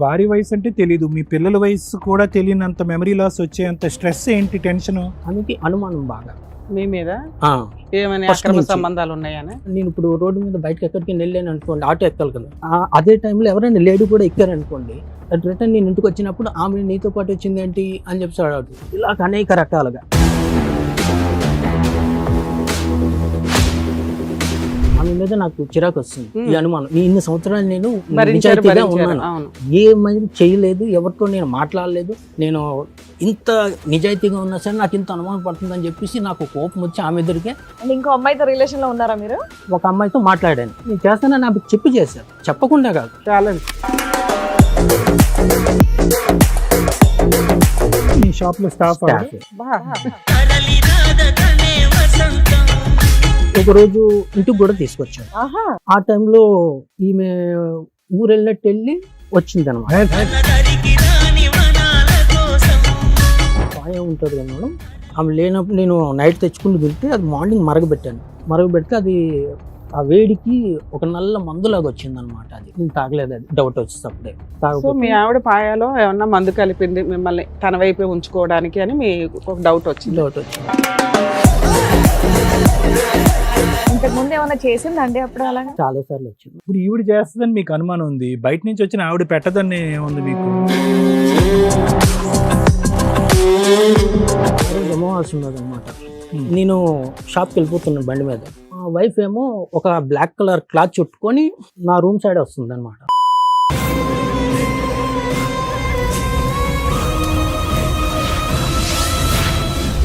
భార్య వయసు అంటే తెలీదు, మీ పిల్లల వయసు కూడా తెలియనంత మెమరీ లాస్ వచ్చేంత స్ట్రెస్ ఏంటి, టెన్షన్? ఆమెకి అనుమానం బాగా మీ మీద ఆ, ఏమైనా First అక్రమ నుంచి. సంబంధాలు ఉన్నాయని. నేను ఇప్పుడు రోడ్డు మీద బయటకు ఎక్కడికి వెళ్ళాను అనుకోండి, ఆటో ఎక్కాలి కదా, అదే టైంలో ఎవరైనా లేడీ కూడా ఎక్కారనుకోండి, రిటర్న్ నేను ఇంటికి వచ్చినప్పుడు ఆమె నీతో పాటు వచ్చింది ఏంటి అని చెప్పి అడగదు. ఇలా అనేక రకాలుగా ఆమె మీద నాకు చిరాకు వస్తుంది. ఈ అనుమానం ఇన్ని సంవత్సరాలు నేను నిజాయితీగా ఉన్నాను, అవును. ఏమని చేయలేదు, ఎవరితో నేను మాట్లాడలేదు, నేను ఇంత నిజాయితీగా ఉన్నా సరే నాకు ఇంత అనుమానం పడుతుందని చెప్పేసి నాకు కోపం వచ్చి ఆమె ఎదురుకే ఇంకో అమ్మాయితో రిలేషన్ లో ఉన్నారా మీరు? ఒక అమ్మాయితో మాట్లాడాను. నేను చేస్తానని నాకు చేశాను, చెప్పకుండా కాదు. ఛాలెంజ్. మీ షాప్ లో స్టాఫ్ ఒక రోజు ఇంటికి కూడా తీసుకొచ్చాను. ఆ టైంలో ఈమె ఊరు వెళ్ళినట్టు వెళ్ళి వచ్చింది అనమాట. పాయ ఉంటుంది కదా మేడం, ఆమె లేనప్పుడు నేను నైట్ తెచ్చుకుని వెళ్తే అది మార్నింగ్ మరగబెడితే అది ఆ వేడికి ఒక నల్ల మందులాగా వచ్చింది అనమాట. అది నేను తాగలేదు, అది డౌట్ వచ్చేటప్పుడే. సో మీ ఆవిడ పాయాలో ఏమన్నా మందు కలిపింది మిమ్మల్ని తన వైపే ఉంచుకోవడానికి అని మీకు ఒక డౌట్ వచ్చింది. ఇంతకు ముందు ఏమైనా చేసిందండి అప్పుడు? అలా చాలా సార్లు వచ్చింది. ఇప్పుడు ఈవిడ చేస్తుందని మీకు అనుమానం ఉంది, బయట నుంచి వచ్చిన ఆవిడ పెట్టదని ఉంది మీకు? అమావాస్య ఉన్నది అనమాట. నేను షాప్కి వెళ్ళిపోతున్నాను బండి మీద. మా వైఫ్ ఏమో ఒక బ్లాక్ కలర్ క్లాత్ చుట్టుకొని నా రూమ్ సైడ్ వస్తుంది అనమాట.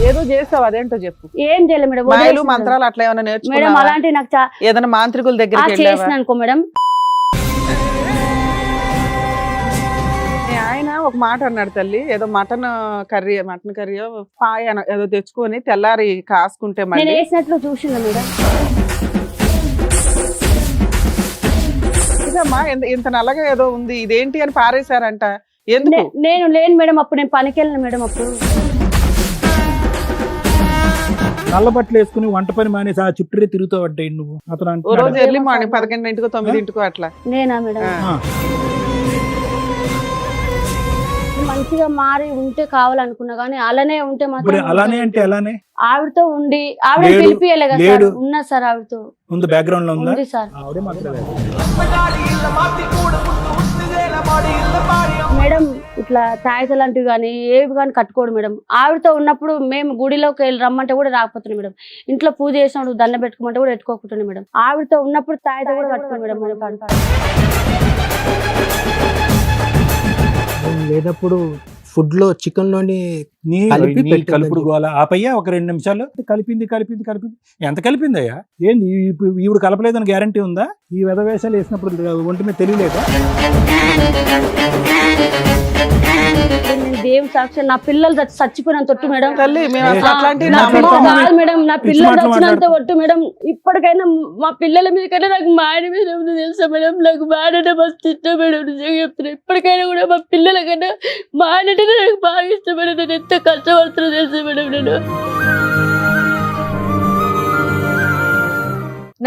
ఏదో చేస్తావు, అదేంటో చెప్పు. ఏం చేయలేదు మేడం, మాయలు మంత్రాలు అట్లా ఏమైనా మేడం. నేర్చుకున్నావా? అలాంటి నాకు ఏదైనా మాంత్రికుల దగ్గరికి చేసిన అనుకో మేడం. మీ ఆయన ఒక మాట అన్నాడు తల్లి, ఏదో మటన్ కర్రీ పాయ ఏదో తెచ్చుకొని తెల్లారి కాసుకుంటే నేను మళ్ళీ వేసినట్లు చూసిందా మేడం? ఇదమ్మా ఇంత నల్లగా ఏదో ఉంది, ఇదేంటి అని పారేశారంట. ఎందుకు? నేను లేను మేడం, అప్పుడు నేను పనికి వెళ్ళిన మేడం. అప్పుడు నల్ల బట్టలు వేసుకుని వంట పని మానేసి ఆ చుట్టూ తిరుగుతూ పడ్డాయి నువ్వు. అతను ఓ రోజు ఎర్లీ మార్నింగ్ 11:00 9:00 అట్లా. నేనా మేడం? మంచిగా మారి ఉంటే కావాలనుకున్నా కానీ అలానే ఉంటే మాత్రం. అలానే అంటే అలానే ఆవిడతో ఉండి ఆవిడ పిలిపియలే కదా సార్. ఉన్నా సార్, ఆవిడతో ముందు బ్యాక్గ్రౌండ్ లో ఉంది సార్. ఆవిడే మాట్లాడారు మేడం. ఇట్లా తాయిత లాంటివి కానీ ఏవి కానీ కట్టుకోడు మేడం. ఆవిడతో ఉన్నప్పుడు మేము గుడిలోకి వెళ్ళి రమ్మంటే కూడా రాకపోతున్నాం మేడం. ఇంట్లో పూజ చేసినప్పుడు దండ పెట్టుకోమంటే కూడా పెట్టుకోకపోతున్నాం మేడం. ఆవిడతో ఉన్నప్పుడు తాయిత కూడా కట్టుకోండి మేడం. లేనప్పుడు ఫుడ్ లో చికెన్ లోని కలుపుడు గోల ఆపయ్యా ఒక 2 నిమిషాలు. కలిపింది ఎంత కలిపిందయ్యా? ఏంది ఈవిడ కలపలేదని గ్యారంటీ ఉందా? ఈ వెధవేషాలు వేసినప్పుడు ఒంటి మీద తెలియలేదా? నేను దేవుని సాక్షి, నా పిల్లలు చచ్చిపోయినంత ఒట్టు మేడం. తల్లి కాదు మేడం, నా పిల్లలు చచ్చినంత ఒట్టు మేడం. ఇప్పటికైనా మా పిల్లల మీదకైనా నాకు మా ఆయన మీద తెలుసా మేడం. నాకు మా ఆయన మస్తు ఇష్టం మేడం, నిజంగా చెప్తున్నా. ఇప్పటికైనా కూడా మా పిల్లలకైనా మా ఆయన నాకు బాగా ఇష్టం మేడం. నేను ఎంత కష్టపడుతున్నా తెలుసా మేడం. నేను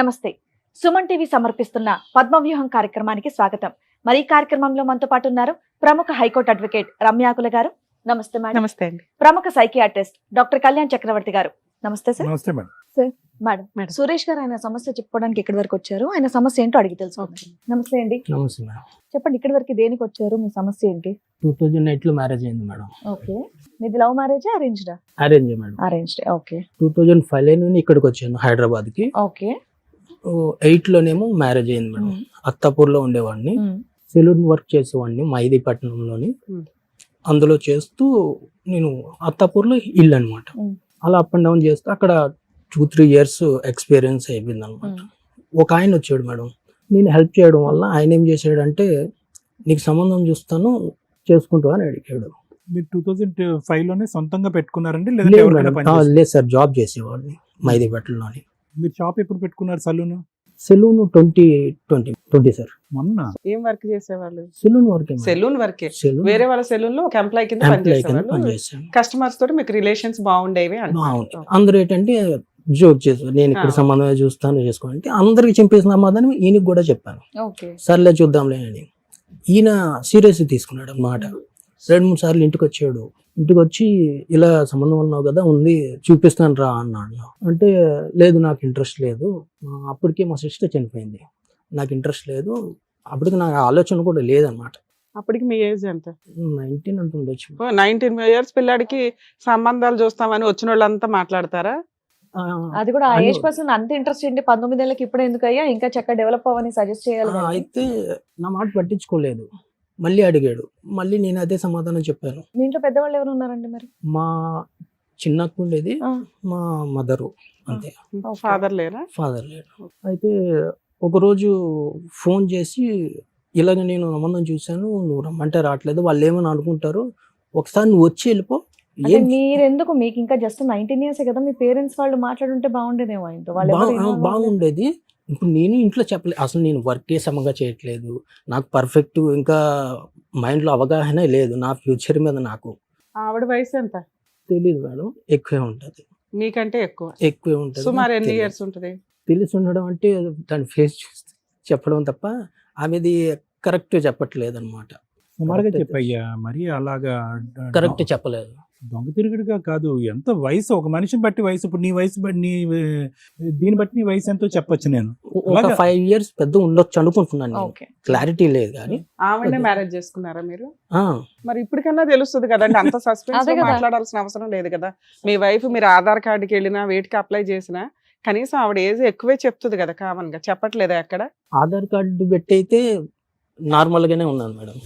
నమస్తే, సుమన్ టీవీ సమర్పిస్తున్న పద్మవ్యూహం కార్యక్రమానికి స్వాగతం. మరి ఈ కార్యక్రమంలో మనతో పాటు ఉన్నారు ప్రముఖ హైకోర్టు అడ్వకేట్ రమ్యాకుల గారు. నమస్తే మేడం. నమస్తే అండి. ప్రముఖ సైకియాట్రిస్ట్ డాక్టర్ కళ్యాణ్ చక్రవర్తి గారు. నమస్తే సార్. నమస్తే మేడం. మేడం, సురేష్ గారు ఆయన సమస్య చెప్పుకోవడానికి ఇక్కడి వరకు వచ్చారు. ఆయన సమస్య ఏంటో అడిగి తెలుసుకోండి. నమస్తే అండి. నమస్తే మేడం. చెప్పండి, ఇక్కడి వరకు దేనికి వచ్చారు? మీ సమస్య ఏంటి? 2008 లో మ్యారేజ్ అయింది మేడం. ఓకే. మీది లవ్ మ్యారేజ్ అరేంజ్డా? Arrange madam. అరేంజ్డ్. ఓకే. 2005 లో ఇక్కడికి వచ్చాను హైదరాబాద్ కి. ఓకే. 8 లోనేమో మ్యారేజ్ అయింది మేడం. అత్తాపూర్ లో ఉండేవాడిని, సెలూన్ వర్క్ చేసేవాడిని మైదీపట్నంలోని. అందులో చేస్తూ నేను అత్తాపూర్లో ఇల్లు అనమాట. అలా అప్ అండ్ డౌన్ చేస్తూ అక్కడ 2-3 years ఎక్స్పీరియన్స్ అయిపోయింది అనమాట. ఒక ఆయన వచ్చాడు మేడం, నేను హెల్ప్ చేయడం వల్ల ఆయన ఏం చేసాడంటే, నీకు సంబంధం చూస్తాను చేసుకుంటా అని అడిగాడు. మీరు 2005 లోనే సొంతంగా పెట్టుకున్నారండి? లేదు సార్, జాబ్ చేసేవాడిని మైదీపట్నంలోని. మీరు షాప్ ఎప్పుడు పెట్టుకున్నారు? Salon 2020 sir. మొన్న ఏం వర్క్ చేసేవాళ్ళు? సెలూన్ వర్కే. వేరే వాళ్ళ సెలూన్ లో ఒక ఎంప్లాయ్ కింద పనిచేసేవాళ్ళు. కస్టమర్స్ తోటి మీకు రిలేషన్స్ బాగుండేవి. అందరూ ఏంటంటే జోక్ చేసేవారు, నేను ఇక్కడ సంబంధం చూస్తాను చేసుకోవాలంటే అందరికి చెప్పేసిన సమాధానం ఈయనకి కూడా చెప్పాను. సర్లే చూద్దాంలే అని. ఈయన సీరియస్ తీసుకున్నాడు అన్నమాట. 2-3 సార్లు ఇంటికి వచ్చాడు. ఇంటికి వచ్చి ఇలా సంబంధం ఉన్నావు కదా, ఉంది చూపిస్తాను రా అన్నాడు. అంటే లేదు నాకు ఇంట్రెస్ట్ లేదు, అప్పటికే మా సిస్టర్ చనిపోయింది, నాకు ఇంట్రెస్ట్ లేదు, అప్పటికి నాకు ఆలోచన కూడా లేదనమాట. అప్పటికి మీ ఏజ్ ఎంత? 19 అంత ఉండొచ్చు. 19 years పిల్లాడికి సంబంధాలు చూస్తామని వచ్చిన వాళ్ళంతా మాట్లాడతారా? అది కూడా ఆ అను- ఏజ్ పర్సన్ అంత ఇంట్రెస్ట్ ఏంటి 19 ఏళ్ళకి ఇప్పుడు ఎందుకు అయ్యా, ఇంకా చక్కగా డెవలప్ అవ్వని సజెస్ట్ చేయాలి కదా. అయితే నా మాట పట్టించుకోలేదు. మళ్ళీ అడిగాడు, మళ్ళీ నేను అదే సమాధానం చెప్పాను. మీ ఇంట్లో పెద్దవాళ్ళు ఎవరు ఉన్నారండి మరి? మా చిన్నక్క ఉండేది, ఆ. మా మదరు అంతే, ఫాదర్ లేరా? ఫాదర్ లేడు. అయితే ఒకరోజు ఫోన్ చేసి ఇలాగ నేను సంబంధం చూశాను, నువ్వు రమ్మంటే రావట్లేదు, వాళ్ళు ఏమని అనుకుంటారు, ఒకసారి నువ్వు వచ్చి వెళ్ళిపో. అంటే ఏం మీరెందుకు, మీకు ఇంకా జస్ట్ 19 years కదా, మీ పేరెంట్స్ వాళ్ళు మాట్లాడుంటే బాగుండేదేమో ఆయనతో. వాళ్ళు ఎవరు involve అవ్వలేదు. బాగుండేది. ఇప్పుడు నేను ఇంట్లో చెప్పలేదు, అసలు నేను వర్కే సమంగా చేయట్లేదు, నాకు పర్ఫెక్ట్ ఇంకా మైండ్లో అవగాహన లేదు నా ఫ్యూచర్ మీద. నాకు ఆవిడ వయసు ఎంత? తెలియదు మేడం, ఎక్కువే ఉంటుంది, మీకంటే ఎక్కువ. ఎక్కువే ఉంటుంది. సుమారు ఎన్ని తెలియదు. ఇయర్స్ ఉంటది? తెలిసి ఉండడం అంటే దాని ఫేస్ చూస్తే చెప్పడం తప్ప ఆమెది కరెక్ట్ చెప్పట్లేదు అనమాట. సుమారుగా చెప్పయ్యా, మరి అలాగా కరెక్ట్ చెప్పలేదు. దొంగ తిరుగుడుగా కాదు, ఎంత వయసు, ఒక మనిషిని బట్టి వయసు, ఇప్పుడు నీ వయసు బట్టి దీన్ని బట్టి నీ వయసు ఎంతో చెప్పొచ్చు నేను. ఒక అలాగా? 5 years పెద్ద ఉండొచ్చు అనుకుంటున్నాను నేను. ఓకే. క్లారిటీ లేదు కానీ ఆవిడనే అదే. మ్యారేజ్ చేసుకున్నారా మీరు? ఆ, మరి ఇప్పటికన్నా తెలుస్తుంది కదండి, అంత సస్పెన్స్ అదే కదా. మాట్లాడాల్సిన అవసరం లేదు కదా. మీ వైఫ్ మీరు ఆధార్ కార్డుకి వెళ్ళినా వేటికి అప్లై చేసినా కనీసం ఆవిడ ఏజ్ ఎక్కువే చెప్తుంది కదా, కామన్ గా చెప్పట్లేదా ఎక్కడ? ఆధార్ కార్డు పెట్టి అయితే నార్మల్ గానే ఉన్నాను మేడం.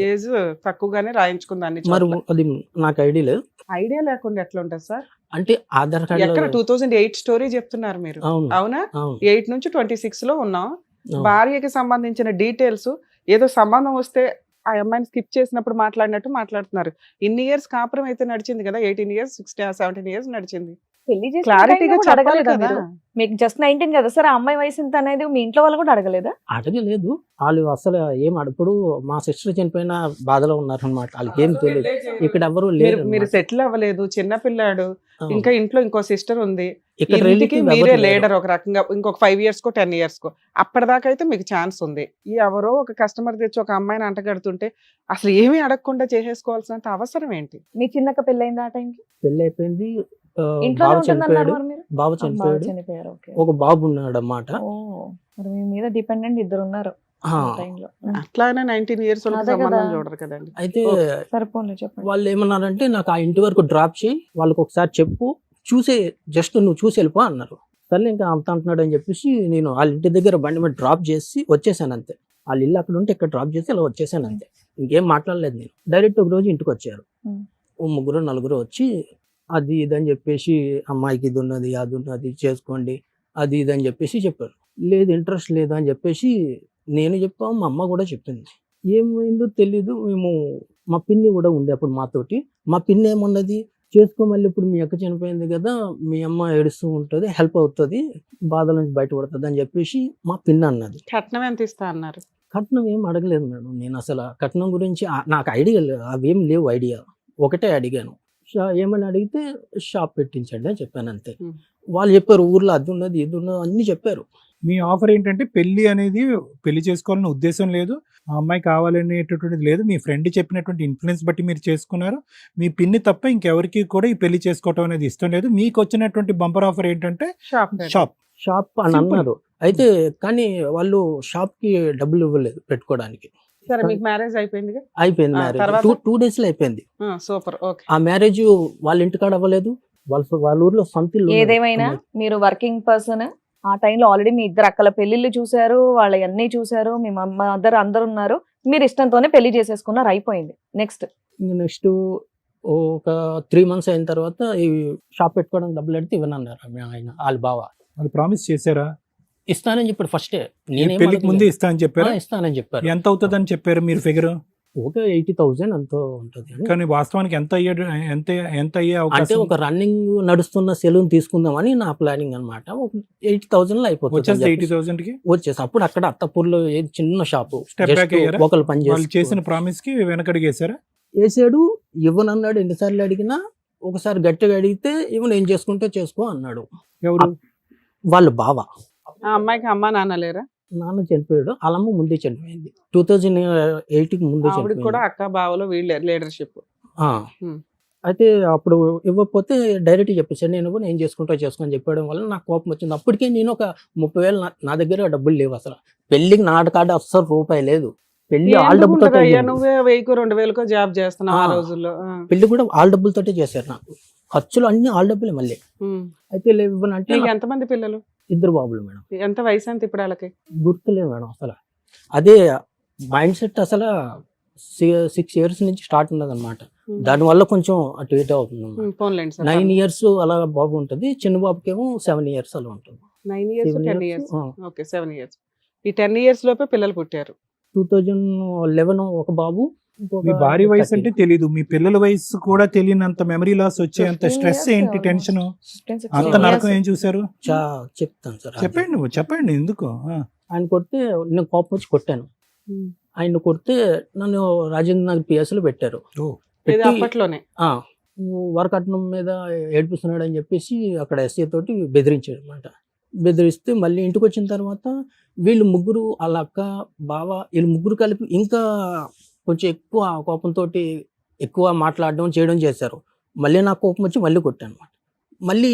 ఏజ్ తక్కువగానే రాయించుకుంది అన్ని మరి చోట్ల. అది నాకు ఐడియా లేదు. ఐడియా లేకుండా ఎట్లా ఉంటుంది సార్? అంటే ఆధార్ ఎక్కడ కార్డు 2008 స్టోరీ చెప్తున్నారు మీరు, అవును అవునా? అవును 8 నుంచి 26 లో ఉన్నాం. అవును. భార్యకి సంబంధించిన డీటెయిల్స్ ఏదో సంబంధం వస్తే ఆ అమ్మాయిని స్కిప్ చేసినప్పుడు మాట్లాడినట్టు మాట్లాడుతున్నారు. ఇన్ని ఇయర్స్ కాపురం అయితే నడిచింది కదా, 18 years 16 17 years నడిచింది. పెళ్లి చేసిన క్లారిటీగా time లో కూడా చెప్పాలి అడగలేదా కదా. మీరు? మీకు జస్ట్ 19 కదా సార్, ఆ అమ్మాయి వయసు ఎంత అనేది మీ ఇంట్లో వాళ్ళు కూడా అడగలేదా? అడగలేదు. వాళ్ళు అసలు ఏం అప్పుడు మా సిస్టర్ చనిపోయిన బాధలో ఉన్నారు అనమాట. వాళ్ళకి ఏం తెలియదు, ఇక్కడ ఎవరు లేరు మీరు అన్నమాట. సెటిల్ అవ్వలేదు, చిన్న పిల్లాడు, అవును. ఇంకా ఇంట్లో ఇంకో సిస్టర్ ఉంది, ఇక్కడ ఇంటికి relative మీరే ఎవరు లేరు. లీడర్ ఒక రకంగా. ఇంకొక 5 years కో 10 years కో అప్పటిదాకా అయితే మీకు ఛాన్స్ ఉంది. ఈ ఎవరో ఒక కస్టమర్ తెచ్చి ఒక అమ్మాయిని అంటగడుతుంటే అసలు ఏమీ అడగకుండా చేసేసుకోవాల్సినంత అవసరం ఏంటి? మీ చిన్నక్క పెళ్ళైంది ఆ టైంకి? పెళ్లి అయిపోయింది. ఇంట్లోనే బాబు ఉంటుందన్నారు చనిపోయాడు. మరి మీరు? బాబు బాగా చనిపోయాడు. చనిపోయారు. ఓకే. ఒక బాబు ఉన్నాడు అన్నమాట. ఓ, మరి మీ మీద డిపెండెంట్ ఇద్దరు ఉన్నారు ఆ, ఆ టైంలో. అట్లానే 19 years వాళ్ళకి అదే కదా. సంబంధం చూడరు కదండి. అయితే సరిపోలే చెప్పండి. వాళ్ళు ఏమన్నారంటే నాకు ఆ ఇంటి వరకు డ్రాప్ చేయి, వాళ్ళకి ఒకసారి చెప్పు, చూసే జస్ట్ నువ్వు చూసి వెళ్ళిపో అన్నారు. సర్లే ఇంకా అంత అంటున్నాడు అని చెప్పేసి నేను వాళ్ళ ఇంటి దగ్గర బండి మీద డ్రాప్ చేసి వచ్చేసాను అంతే. వాళ్ళ ఇల్లు అక్కడ ఉంటే ఇక్కడ డ్రాప్ చేసి ఇలా వచ్చేసాను అంతే. ఇంకేం మాట్లాడలేదు నేను. డైరెక్ట్ ఒక రోజు ఇంటికి వచ్చారు. ఉమ్. ఓ 3-4 వచ్చి అది ఇది అని చెప్పేసి అమ్మాయికి ఇది ఉన్నది అది ఉన్నది చేసుకోండి అది ఇది అని చెప్పేసి చెప్పారు. లేదు ఇంట్రెస్ట్ లేదు అని చెప్పేసి నేను చెప్పాము, మా అమ్మ కూడా చెప్పింది. ఏమైందో తెలీదు. మేము మా పిన్ని కూడా ఉంది అప్పుడు మాతోటి. మా పిన్ని ఏమన్నది, చేసుకో, మళ్ళీ ఇప్పుడు మీ అక్క చనిపోయింది కదా, మీ అమ్మ ఏడుస్తూ ఉంటుంది, హెల్ప్ అవుతుంది, బాధల నుంచి బయటపడుతుంది అని చెప్పేసి మా పిన్ని అన్నది. కట్నం ఎంత ఇస్తా అన్నారు? కట్నం ఏం అడగలేదు మేడం. నేను అసలు కట్నం గురించి నాకు ఐడియా అవేం లేవు. ఐడియా ఒకటే అడిగాను, ఏమని అడిగితే షాప్ పెట్టించండి అని చెప్పాను అంతే. Hmm. వాళ్ళు చెప్పారు ఊర్లో అది ఉన్నది ఇది ఉన్నది అన్ని చెప్పారు. మీ ఆఫర్ ఏంటంటే పెళ్లి అనేది పెళ్లి చేసుకోవాలనే ఉద్దేశం లేదు, ఆ అమ్మాయి కావాలనేటటువంటిది లేదు, మీ ఫ్రెండ్ చెప్పినటువంటి ఇన్ఫ్లుయెన్స్ బట్టి మీరు చేసుకున్నారు. మీ పిన్ని తప్ప ఇంకెవరికి కూడా ఈ పెళ్లి చేసుకోవటం అనేది ఇష్టం లేదు. మీకు వచ్చినటువంటి బంపర్ ఆఫర్ ఏంటంటే షాప్ షాప్ అని Simple. అన్నారు. అయితే కానీ వాళ్ళు షాప్ కి డబ్బులు ఇవ్వలేదు పెట్టుకోవడానికి. సరే, మీకు మ్యారేజ్ అయిపోయిందిగా? అయిపోయింది ఆ, మ్యారేజ్. తర్వాత? 2 days లో అయిపోయింది. సూపర్. ఓకే. ఆ మ్యారేజ్ వాళ్ళ ఇంటికాడ అవ్వలేదు, వాళ్ళ ఊర్లో సొంత ఇల్లు ఉన్నది. ఏదేమైనా మీరు వర్కింగ్ పర్సన్, ఆ టైంలో ఆల్రెడీ మీ ఇద్దరు అక్కల పెళ్లిళ్ళు చూసారు, వాళ్ళ అన్ని చూసారు, మీ మదర్ అందరు ఉన్నారు, మీరు ఇష్టంతోనే పెళ్లి చేసేసుకున్నారు, అయిపోయింది. నెక్స్ట్ నెక్స్ట్ ఒక 3 months అయిన తర్వాత ఈ షాప్ పెట్టుకోవడానికి డబ్బులు అడిగితే ఇవ్వనన్నారు ఆయన వాళ్ళ బావ. వాళ్ళు ప్రామిస్ చేశారా? ఇస్తానని చెప్పాడు ఫస్టే. పెళ్లికి ముందే ఇస్తా అని చెప్పారు. ఇస్తానని చెప్పారు. ఎంత అవుతుందని చెప్పారు మీరు ఫిగర్? ఒక 80,000 ఎంతో ఉంటుంది అని. కానీ వాస్తవానికి ఎంత అయ్యే ఎంత అయ్యే అంటే అవకాశం? ఒక రన్నింగ్ నడుస్తున్న సెలూన్ తీసుకుందామని నా ప్లానింగ్ అనమాట. 80,000 లో అయిపోతుంది వచ్చేస్తే అని చెప్పేసి 80,000 కి వచ్చేసి అప్పుడు అక్కడ అత్తపూర్లో చిన్న షాపు Step back అయ్యారా? ఒకళ్ళు పని వాళ్ళు చేసిన చేసి ప్రామిస్ కి వెనకడిగేశారా? వేసాడు. ఇవ్వనన్నాడు. ఎన్నిసార్లు అడిగినా ఒకసారి గట్టిగా అడిగితే ఇవ్వను, ఏం చేసుకుంటే చేసుకో అన్నాడు. ఎవరు? వాళ్ళ బావ. ఆ అమ్మాయికి అమ్మా నాన్న లేరా? నాన్న చనిపోయాడు, వాళ్ళమ్మ ముందే చనిపోయింది. 2008కి ముందే ఆవిడకి చనిపోయింది. కూడా అక్క బావలో వీళ్ళే లీడర్షిప్. ఆ. అయితే అప్పుడు ఇవ్వకపోతే డైరెక్ట్ చెప్పేసాను, నేను చేసుకొని చెప్పడం వల్ల నాకు కోపం వచ్చింది. అప్పటికే నేను ఒక 30,000 నా దగ్గర డబ్బులు లేవు అసలు. పెళ్లికి నాటకాడ అస్సలు రూపాయి లేదు. పెళ్లి వాళ్ళ డబ్బులతో నువ్వే 1000-2000 జాబ్ చేస్తున్నావు ఆ రోజుల్లో. పెళ్లి కూడా వాళ్ళ డబ్బులతోటే చేశారు. నాకు ఖర్చులు అన్ని వాళ్ళ డబ్బులే మళ్ళీ. అయితే లేవనంటే నీకు ఎంతమంది పిల్లలు? 2 బాబులు మేడం. ఎంత వయసు ఎంత ఇప్పుడు వాళ్ళకి? గుర్తులేదు మేడం అసలు. అదే మైండ్ సెట్ అసలు 6 years నుంచి స్టార్ట్ ఉన్నది అనమాట. దానివల్ల కొంచెం అటు ఇటు అవుతుంది. 9 years అలా బాబు ఉంటుంది, చిన్న బాబుకేమో 7 years అలా ఉంటుంది. 9 years 10 years. Okay, 7 years. ఈ 10 years లోపే పిల్లలు పుట్టారు. 2011 ఒక బాబు. మీ భార్య వయసు అంటే తెలీదు, మీ పిల్లల వయసు కూడా తెలియనంత మెమరీ లాస్ వచ్చేంత 15 స్ట్రెస్ years ఏంటి, టెన్షన్, 16 అంత నరకం ఏం చూసారు? చెప్తాను సార్. చెప్పండి, నువ్వు చెప్పండి ఎందుకు. ఆయన కొడితే నేను కోపం వచ్చి కొట్టాను. ఆయన కొడితే నన్ను రాజేంద్ర నగర్ PS లో పెట్టారు. అప్పట్లోనే వరకట్నం మీద ఏడిపిస్తున్నాడు అని చెప్పేసి అక్కడ SI తోటి బెదిరించాడు అనమాట. బెదిరిస్తే మళ్ళీ ఇంటికి వచ్చిన తర్వాత వీళ్ళు ముగ్గురు, వాళ్ళ అక్క బావ, వీళ్ళు ముగ్గురు కలిపి ఇంకా కొంచెం ఎక్కువ కోపంతో ఎక్కువ మాట్లాడడం చేయడం చేశారు. మళ్ళీ నాకు కోపం వచ్చి మళ్ళీ కొట్టాను అనమాట. మళ్ళీ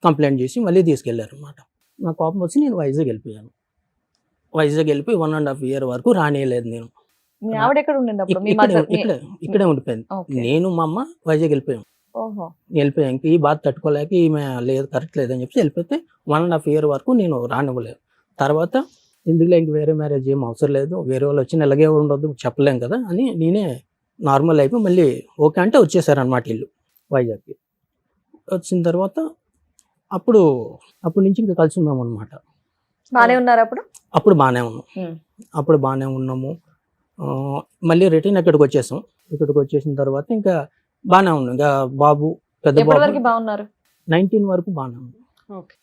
కంప్లైంట్ చేసి మళ్ళీ తీసుకెళ్లారు అనమాట. నాకు కోపం వచ్చి నేను వైజాగ్ వెళ్ళిపోయాను. వైజాగ్ వెళ్ళిపోయి 1.5 year వరకు రానియలేదు నేను. మీ ఆవిడ ఎక్కడ ఉండింది అప్పుడు? మీ మదర్ ఇక్కడే ఉండిపోయింది. నేను మా అమ్మ వైజాగ్ వెళ్ళిపోయాం. వెళ్ళిపోయాం. ఈ బాధ తట్టుకోలేక ఈమె లేదు, కరెక్ట్ లేదని చెప్పి వెళ్ళిపోతే 1.5 year వరకు నేను రానివ్వలేదు. తర్వాత ఎందుకులే ఇంక వేరే మ్యారేజ్ ఏం అవసరం లేదు, వేరే వాళ్ళు వచ్చి ఇలాగే ఉండొద్దు చెప్పలేం కదా అని నేనే నార్మల్ అయిపోయి మళ్ళీ ఓకే అంటే వచ్చేసారనమాట ఇల్లు వైజాగ్కి. వచ్చిన తర్వాత అప్పుడు నుంచి ఇంకా కలిసి ఉన్నాం అనమాట. బానే ఉన్నారు అప్పుడు? అప్పుడు బాగానే ఉన్నాము. మళ్ళీ రిటర్న్ ఇక్కడికి వచ్చేసాం. ఇక్కడికి వచ్చేసిన తర్వాత ఇంకా బాగానే ఉన్నాం. ఇంకా బాబు పెద్ద బాబు బాగున్నారు. 19 వరకు బాగానే ఉంది.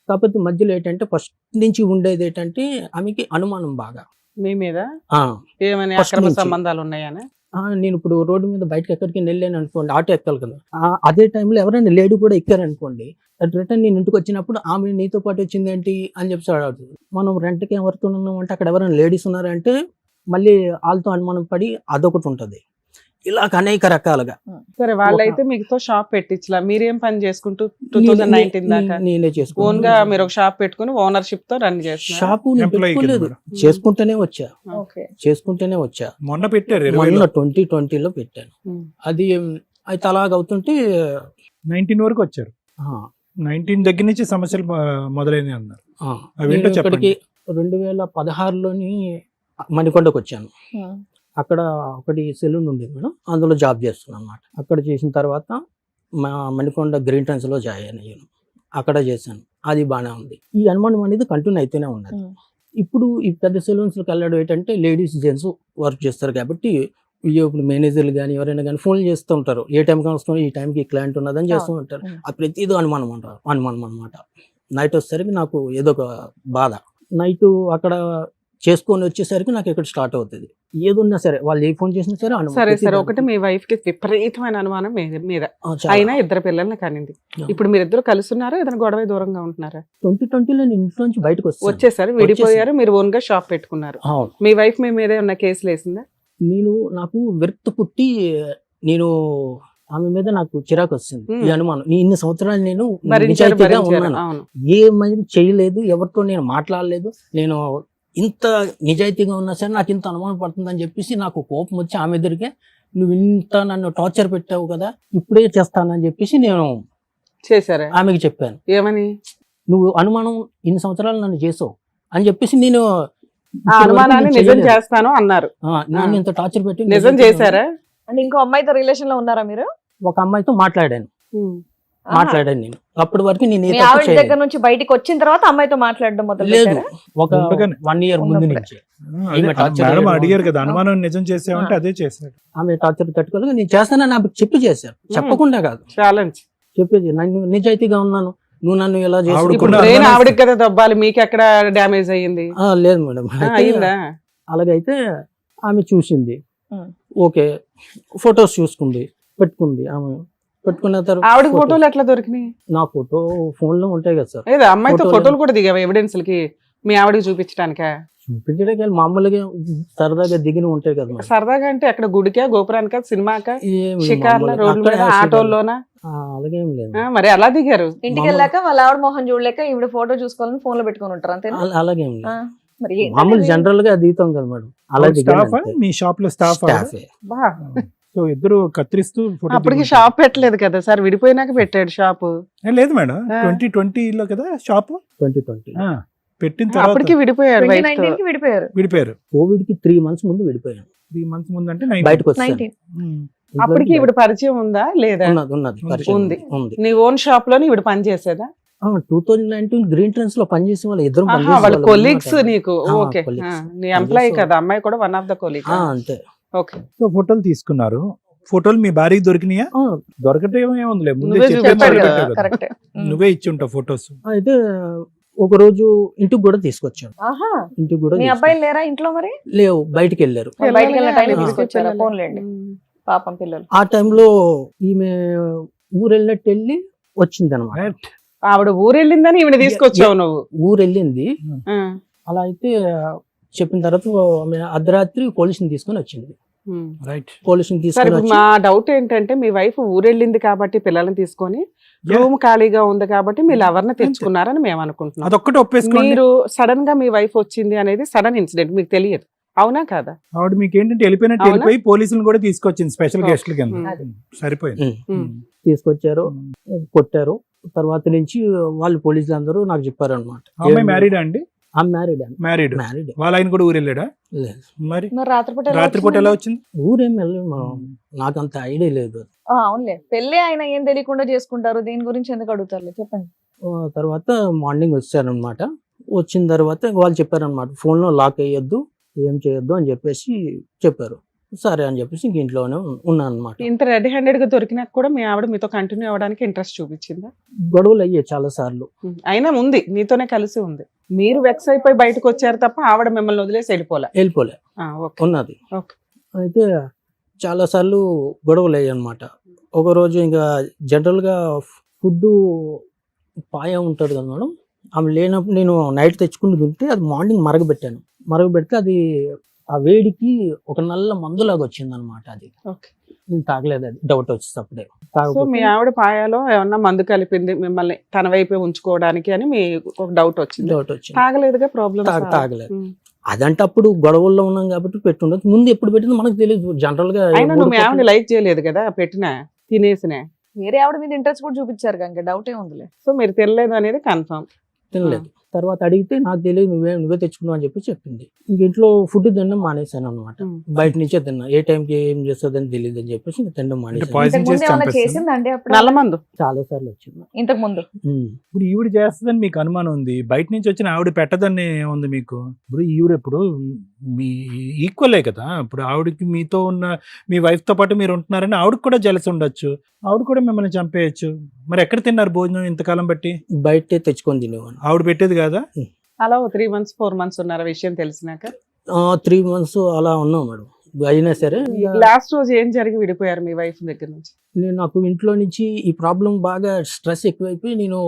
కాకపోతే మధ్యలో ఏంటంటే ఫస్ట్ నుంచి ఉండేది ఏంటంటే ఆమెకి అనుమానం బాగా మీ మీద. ఏమైనా అక్రమ సంబంధాలు ఉన్నాయని? నేను ఇప్పుడు రోడ్డు మీద బయటకు ఎక్కడికి వెళ్ళాను అనుకోండి, ఆటో ఎక్కాలి కదా, అదే టైంలో ఎవరైనా లేడీ కూడా ఎక్కారనుకోండి, రిటర్న్ నేను ఇంటికి వచ్చినప్పుడు ఆమె నీతో పాటు వచ్చింది ఏంటి అని చెప్పి అడుగుతుంది. మనం రెంట్కి ఎవరితో ఉన్నాం అంటే అక్కడ ఎవరైనా లేడీస్ ఉన్నారంటే మళ్ళీ వాళ్ళతో అనుమానం పడి అదొకటి ఉంటుంది. ఇలా అనేక రకాలుగా. సరే, వాళ్ళైతే మీతో షాప్ పెట్టించలా, మీరేం పని చేసుకుంటూ 2019 దాకా నేనే ఓన్ గా మీరు ఒక షాప్ పెట్టుకుని ఓనర్షిప్ తో రన్ చేస్తున్నారు? షాపు చేసుకుంటూనే వచ్చా. మొన్న పెట్టారు, మొన్న 2020లో పెట్టాను. అది అయితే అలాగవుతుంటే 19 వరకు వచ్చారు. 19 దగ్గర నుంచి సమస్యలు మొదలైనవి అన్నారు. ఇక్కడికి 2016లోని మణికొండకు వచ్చాను. అక్కడ ఒకటి సెలూన్ ఉండేది మేడం, అందులో జాబ్ చేస్తున్నాను అనమాట. అక్కడ చేసిన తర్వాత మా మణికొండ గ్రీన్ ట్రెండ్స్ లో జాయిన్ అయ్యాను. అక్కడ చేశాను, అది బాగానే ఉంది. ఈ అనుమానం అనేది కంటిన్యూ అయితేనే ఉన్నది. ఇప్పుడు ఈ పెద్ద సెలూన్స్కి వెళ్ళడం ఏంటంటే లేడీస్ జెంట్స్ వర్క్ చేస్తారు కాబట్టి ఇప్పుడు మేనేజర్లు కానీ ఎవరైనా కానీ ఫోన్ చేస్తూ ఉంటారు, ఏ టైంకి వస్తున్నారు, ఈ టైంకి క్లయింట్ ఉన్నదని చేస్తూ ఉంటారు. అది ప్రతిదీ అనుమానం అనమాట. నైట్ వచ్చేసరికి నాకు ఏదో ఒక బాధ. నైట్ అక్కడ చేసుకొని వచ్చేసరికి నాకు ఇక్కడ స్టార్ట్ అవుతుంది. ఏదున్నా సరే వాళ్ళు ఏ ఫోన్ చేసినా సరే సరే ఒకటి మీ వైఫ్ కి విపరీతమైన అనుమానం మీద, అయినా 2 పిల్లల్ని కనింది. ఇప్పుడు మీరిద్దరు కలుస్తున్నారా, ఏదైనా గొడవ దూరంగా ఉంటున్నారా? 2020లో నేను ఇంట్లో నుంచి బయటకు వచ్చేసారు, విడిపోయారు, మీరు ఓన్ గా షాప్ పెట్టుకున్నారు. మీ వైఫ్ మీ మీద ఉన్న కేసులు వేసిందా? నాకు విరక్తి పుట్టి ఆమె మీద నాకు చిరాకు వస్తుంది. ఈ అనుమానం ఇన్ని సంవత్సరాలు నేను నిజాయితీగా ఉన్నాను, ఏమైనా చేయలేదు, ఎవరితో నేను మాట్లాడలేదు, నేను ఇంత నిజాయితీగా ఉన్నా సరే నాకు ఇంత అనుమానం పడుతుందని చెప్పేసి నాకు కోపం వచ్చి ఆమె ఎదురుగా నువ్వు ఇంత నన్ను టార్చర్ పెట్టావు కదా, ఇప్పుడే చేస్తానని చెప్పేసి నేను చేశారా? ఆమెకి చెప్పాను. ఏమని? నువ్వు అనుమానం ఇన్ని సంవత్సరాలు నన్ను చేసావు అని చెప్పేసి నేను అనుమానాన్ని నిజం చేస్తాను అన్నారు. నన్ను ఇంత టార్చర్ పెట్టి నిజం చేశారా? అంటే ఇంకో అమ్మాయితో రిలేషన్ లో ఉన్నారా మీరు? ఒక అమ్మాయితో మాట్లాడాను నేను. అప్పటి వరకు నేను దగ్గర నుంచి బయటికి వచ్చిన తర్వాత అమ్మాయితో మాట్లాడడం మొదలు ఒక 1 year ముందు నుంచి అడిగారు కదా, అనుమానం నిజం చేసావంటే అదే చేశాడు. ఆమె టార్చర్ తట్టుకోలేక నేను చేస్తానని నాకు చేశాను, చెప్పకుండా కాదు, ఛాలెంజ్ చెప్పేది. నన్ను నిజాయితీగా ఉన్నాను, నువ్వు నన్ను ఎలా చేసి ఆవిడకి కదా దబ్బాలి, మీకు ఎక్కడ డ్యామేజ్ అయ్యింది? లేదు మేడం. అలాగైతే ఆమె చూసింది, ఓకే, ఫొటోస్ చూసుకుంది, పెట్టుకుంది. ఆమె పెట్టుకున్న తర్వాత ఆవిడ ఫోటోలు ఎట్లా దొరికినాయి? నా ఫోటో ఫోన్ లో ఉంటాయి కదా సార్. అమ్మాయితో ఫోటోలు కూడా దిగావా ఎవిడెన్స్ కి? మీ ఆవిడకి చూపించడానికా? చూపించడానికి మామూలుగా సరదాగా దిగిన ఉంటాయి కదా మేడం. సరదాగా అంటే అక్కడ గుడికా, గోపురానికా, సినిమాకా, ఏమి షికార్ల, మామూలుగా రోడ్ల మీద, అక్కడ ఆటోల్లోనా? అలాగేం లేదు. మరి ఎలా దిగారు? ఇంటికి వెళ్ళాక వాళ్ళ ఆవిడ మొహం చూడలేక ఈవిడ ఫోటో చూసుకోవాలని ఫోన్ లో పెట్టుకొని ఉంటారు అంతేనా? అలాగేం ఆ, లేదు. మరి ఏంటండి మామూలు ఇది? జనరల్ గా దిగుతాం కదా మేడం, అలా స్టాఫ్ మీ షాప్ లో స్టాఫ్ స్టాఫే. బా, సో ఇద్దరు కత్తిరిస్తూ photo అప్పటికి దిగుంటారు. షాప్ పెట్టలేదు కదా సార్, విడిపోయినాక పెట్టాడు షాపు. లేదు మేడం, ఆ. 2020లో కదా షాప్ 2020 పెట్టిన తర్వాత అప్పటికి విడిపోయాడు wife తో. 2019 కి విడిపోయారు. విడిపోయారు. కోవిడ్ కి 3 months ముందు విడిపోయాను. 3 months ముందు అంటే బయటకు వచ్చాను. 19. ఇంట్లో అప్పటికి నుంచి ఇవిడ పరిచయం ఉందా లేదా? ఉన్నది ఉన్నది పరిచయం ఉంది. ఉంది. నీ ఓన్ షాప్ లోని ఇవిడ పని చేసేదా? 2019 గ్రీన్ ట్రెండ్స్ లో పనిచేసే వాళ్ళు ఇద్దరు ఆహా, వాళ్ళ కొలీగ్స్ నీకు. Okay, colleagues. నీ ఎంప్లాయీ Colleagues. కదా, అమ్మాయి కూడా వన్ ఆఫ్ ద కొలీగ్. అంతే. ఓకే, సో ఫోటోలు తీసుకున్నారు. ఫోటోలు మీ భార్యకి దొరికినాయా? ఆ, దొరకటం ఏముందిలే, ముందే నువ్వే చెప్పి చూపించాడు మొదలు కదా. పెట్టావు కదా. కరెక్ట్. నువ్వే ఇచ్చి ఉంటావు ఫొటోస్. అయితే ఒక రోజు ఇంటికి కూడా తీసుకొచ్చాను. ఆహా, ఇంటికి కూడా మీ అబ్బాయిలు లేరా ఇంట్లో మరి? లేవు, బయటికి వెళ్ళారు. బయటికి వెళ్ళిన టైంలో ఆ. తీసుకొచ్చారా? ఫోన్లేండి, పాపం పిల్లలు. ఆ టైంలో ఈమె ఊరు వెళ్ళినట్టు వెళ్ళి వచ్చింది అనమాట. ఆవిడ ఊరెళ్ళిందని ఈవిడ తీసుకొచ్చావు నువ్వు. ఊరు వెళ్ళింది. ఆ, అలా అయితే చెప్పిన తర్వాత ఆమె అర్ధరాత్రి పోలీసుని తీసుకొని వచ్చింది. ఉమ్. రైట్. పోలీసుని సరే, తీసుకొని ఇప్పుడు వచ్చి మా డౌట్ ఏంటంటే మీ వైఫ్ ఊరెళ్ళింది కాబట్టి పిల్లల్ని తీసుకొని రూమ్ ఖాళీగా ఉంది కాబట్టి మీరు ఎవరిని తెచ్చుకున్నారని మేము అనుకుంటున్నాం. అదొక్కటి ఒప్పేసుకోండి. మీరు సడన్ గా మీ వైఫ్ వచ్చింది అనేది సడన్ ఇన్సిడెంట్, మీకు తెలియదు, అవునా కాదా? ఆవిడ మీకు ఏంటంటే వెళ్ళిపోయినట్టు అవునా? వెళ్ళిపోయి పోలీసులను కూడా తీసుకొచ్చింది స్పెషల్ ఓకే. గెస్ట్ల కింద. అది. సరిపోయింది. ఉమ్, తీసుకొచ్చారు, కొట్టారు. తర్వాత నుంచి వాళ్ళు పోలీసులు అందరూ నాకు చెప్పారు అనమాట. అమ్మాయి మ్యారీడా అండి? Married married. మ్యారీడ్ వాళ్ళ ఆయన కూడా ఊరు వెళ్ళాడా? లేదు. మరి మరి రాత్రిపూట ఎలా రాత్రిపూట ఎలా వచ్చింది? ఊరేం వెళ్ళలేదు, నాకు అంత ఐడియా లేదు. ఆ, అవునులే, పెళ్ళి ఆయన ఏం తెలియకుండా చేసుకుంటారు, దీని గురించి ఎందుకు అడుగుతారు చెప్పండి. తర్వాత మార్నింగ్ వచ్చారనమాట. వచ్చిన తర్వాత వాళ్ళు చెప్పారనమాట, ఫోన్లో లాక్ అయ్యొద్దు, ఏం చేయొద్దు అని చెప్పేసి చెప్పారు. సరే అని చెప్పేసి ఇంక ఇంట్లోనే ఉన్నాను అనమాట. ఇంత రెడ్ హ్యాండెడ్ గా దొరికినాక కూడా మీ ఆవిడ మీతో కంటిన్యూ అవ్వడానికి ఇంట్రెస్ట్ చూపించిందా? గొడవలు అయ్యాయి చాలా సార్లు. అయినా ఉంది, మీతోనే కలిసి ఉంది. మీరు వెక్స్ అయిపోయి బయటకు వచ్చారు తప్ప ఆవిడ మిమ్మల్ని వదిలేసి వెళ్ళిపోలే. వెళ్ళిపోలే, ఓకే. ఉన్నది. ఓకే. అయితే చాలా సార్లు గొడవలు అయ్యాయి అనమాట. ఒకరోజు ఇంకా జనరల్గా ఫుడ్ పాయ ఉంటుంది కదా మేడం, ఆమె లేనప్పుడు నేను నైట్ తెచ్చుకుని తింటే అది మార్నింగ్ మరగబెట్టాను. మరగబెడితే అది ఆ వేడికి ఒక నల్ల మందులాగా వచ్చింది అనమాట. అది ఓకే. నేను తాగలేదు, అది డౌట్ వచ్చేటప్పుడే. సో మీ ఆవిడ పాయాలో ఏమన్నా మందు కలిపింది మిమ్మల్ని తన వైపే ఉంచుకోవడానికి అని మీ ఒక డౌట్ వచ్చింది. డౌట్ వచ్చింది. తాగలేదుగా, ప్రాబ్లం తాగలేదు. అదంటే అప్పుడు గొడవల్లో ఉన్నాం కాబట్టి పెట్టుండదు. ముందు ఎప్పుడు పెట్టిందో మనకు తెలియదు. జనరల్ గా అయినా నువ్వు మీ ఆవిడ లైక్ చేయలేదు కదా పెట్టినా, తినేసినా. వేరే ఆవిడ మీద ఇంట్రెస్ట్ కూడా చూపించారు కనుక డౌట్ ఏ ఉందిలే. సో మీరు తినలేదు అనేది కన్ఫర్మ్. తినలేదు. తర్వాత అడిగితే నాకు తెలియదు, నువ్వే తెచ్చుకున్నావు అని చెప్పి చెప్పింది. ఇంక ఇంట్లో ఫుడ్ తినడం మానేశాను అనమాట. బయట నుంచే తిన్నా. ఏ టైంకి ఏం చేస్తుందని తెలియదు అని చెప్పేసి ఇంక తినడం మానేశాను. Poison ఇంతకు ముందు చేసి ఏమైనా చంపేస్తాను. చేసిందండి అప్పుడు? నల్ల మందు చాలా సార్లు వచ్చింది. ఇంతకు ముందు ఇప్పుడు ఈవిడ చేస్తుందని మీకు అనుమానం ఉంది, బయట నుంచి వచ్చిన ఆవిడ పెట్టదని ఉంది మీకు. ఇప్పుడు ఈవిడ ఇప్పుడు మీ ఈక్వలే కదా. ఇప్పుడు ఆవిడకి మీతో ఉన్న మీ వైఫ్ తో పాటు మీరు ఉంటున్నారని ఆవిడకి కూడా జలసి ఉండొచ్చు, ఆవిడ కూడా మిమ్మల్ని చంపేయచ్చు. మరి ఎక్కడ తిన్నారు భోజనం ఇంతకాలం బట్టి? బయటే తెచ్చుకొని తినేవాడిని. ఆవిడ పెట్టేది కదా. అలా 3 months 4 months ఉన్నారా విషయం తెలిసినాక? 3 months అలా ఉన్నాం మేడం. అయినా సరే లాస్ట్ రోజు ఏం జరిగి విడిపోయారు మీ వైఫ్ దగ్గర నుంచి? నాకు ఇంట్లో నుంచి ఈ ప్రాబ్లం బాగా స్ట్రెస్ ఎక్కువైపోయి నేను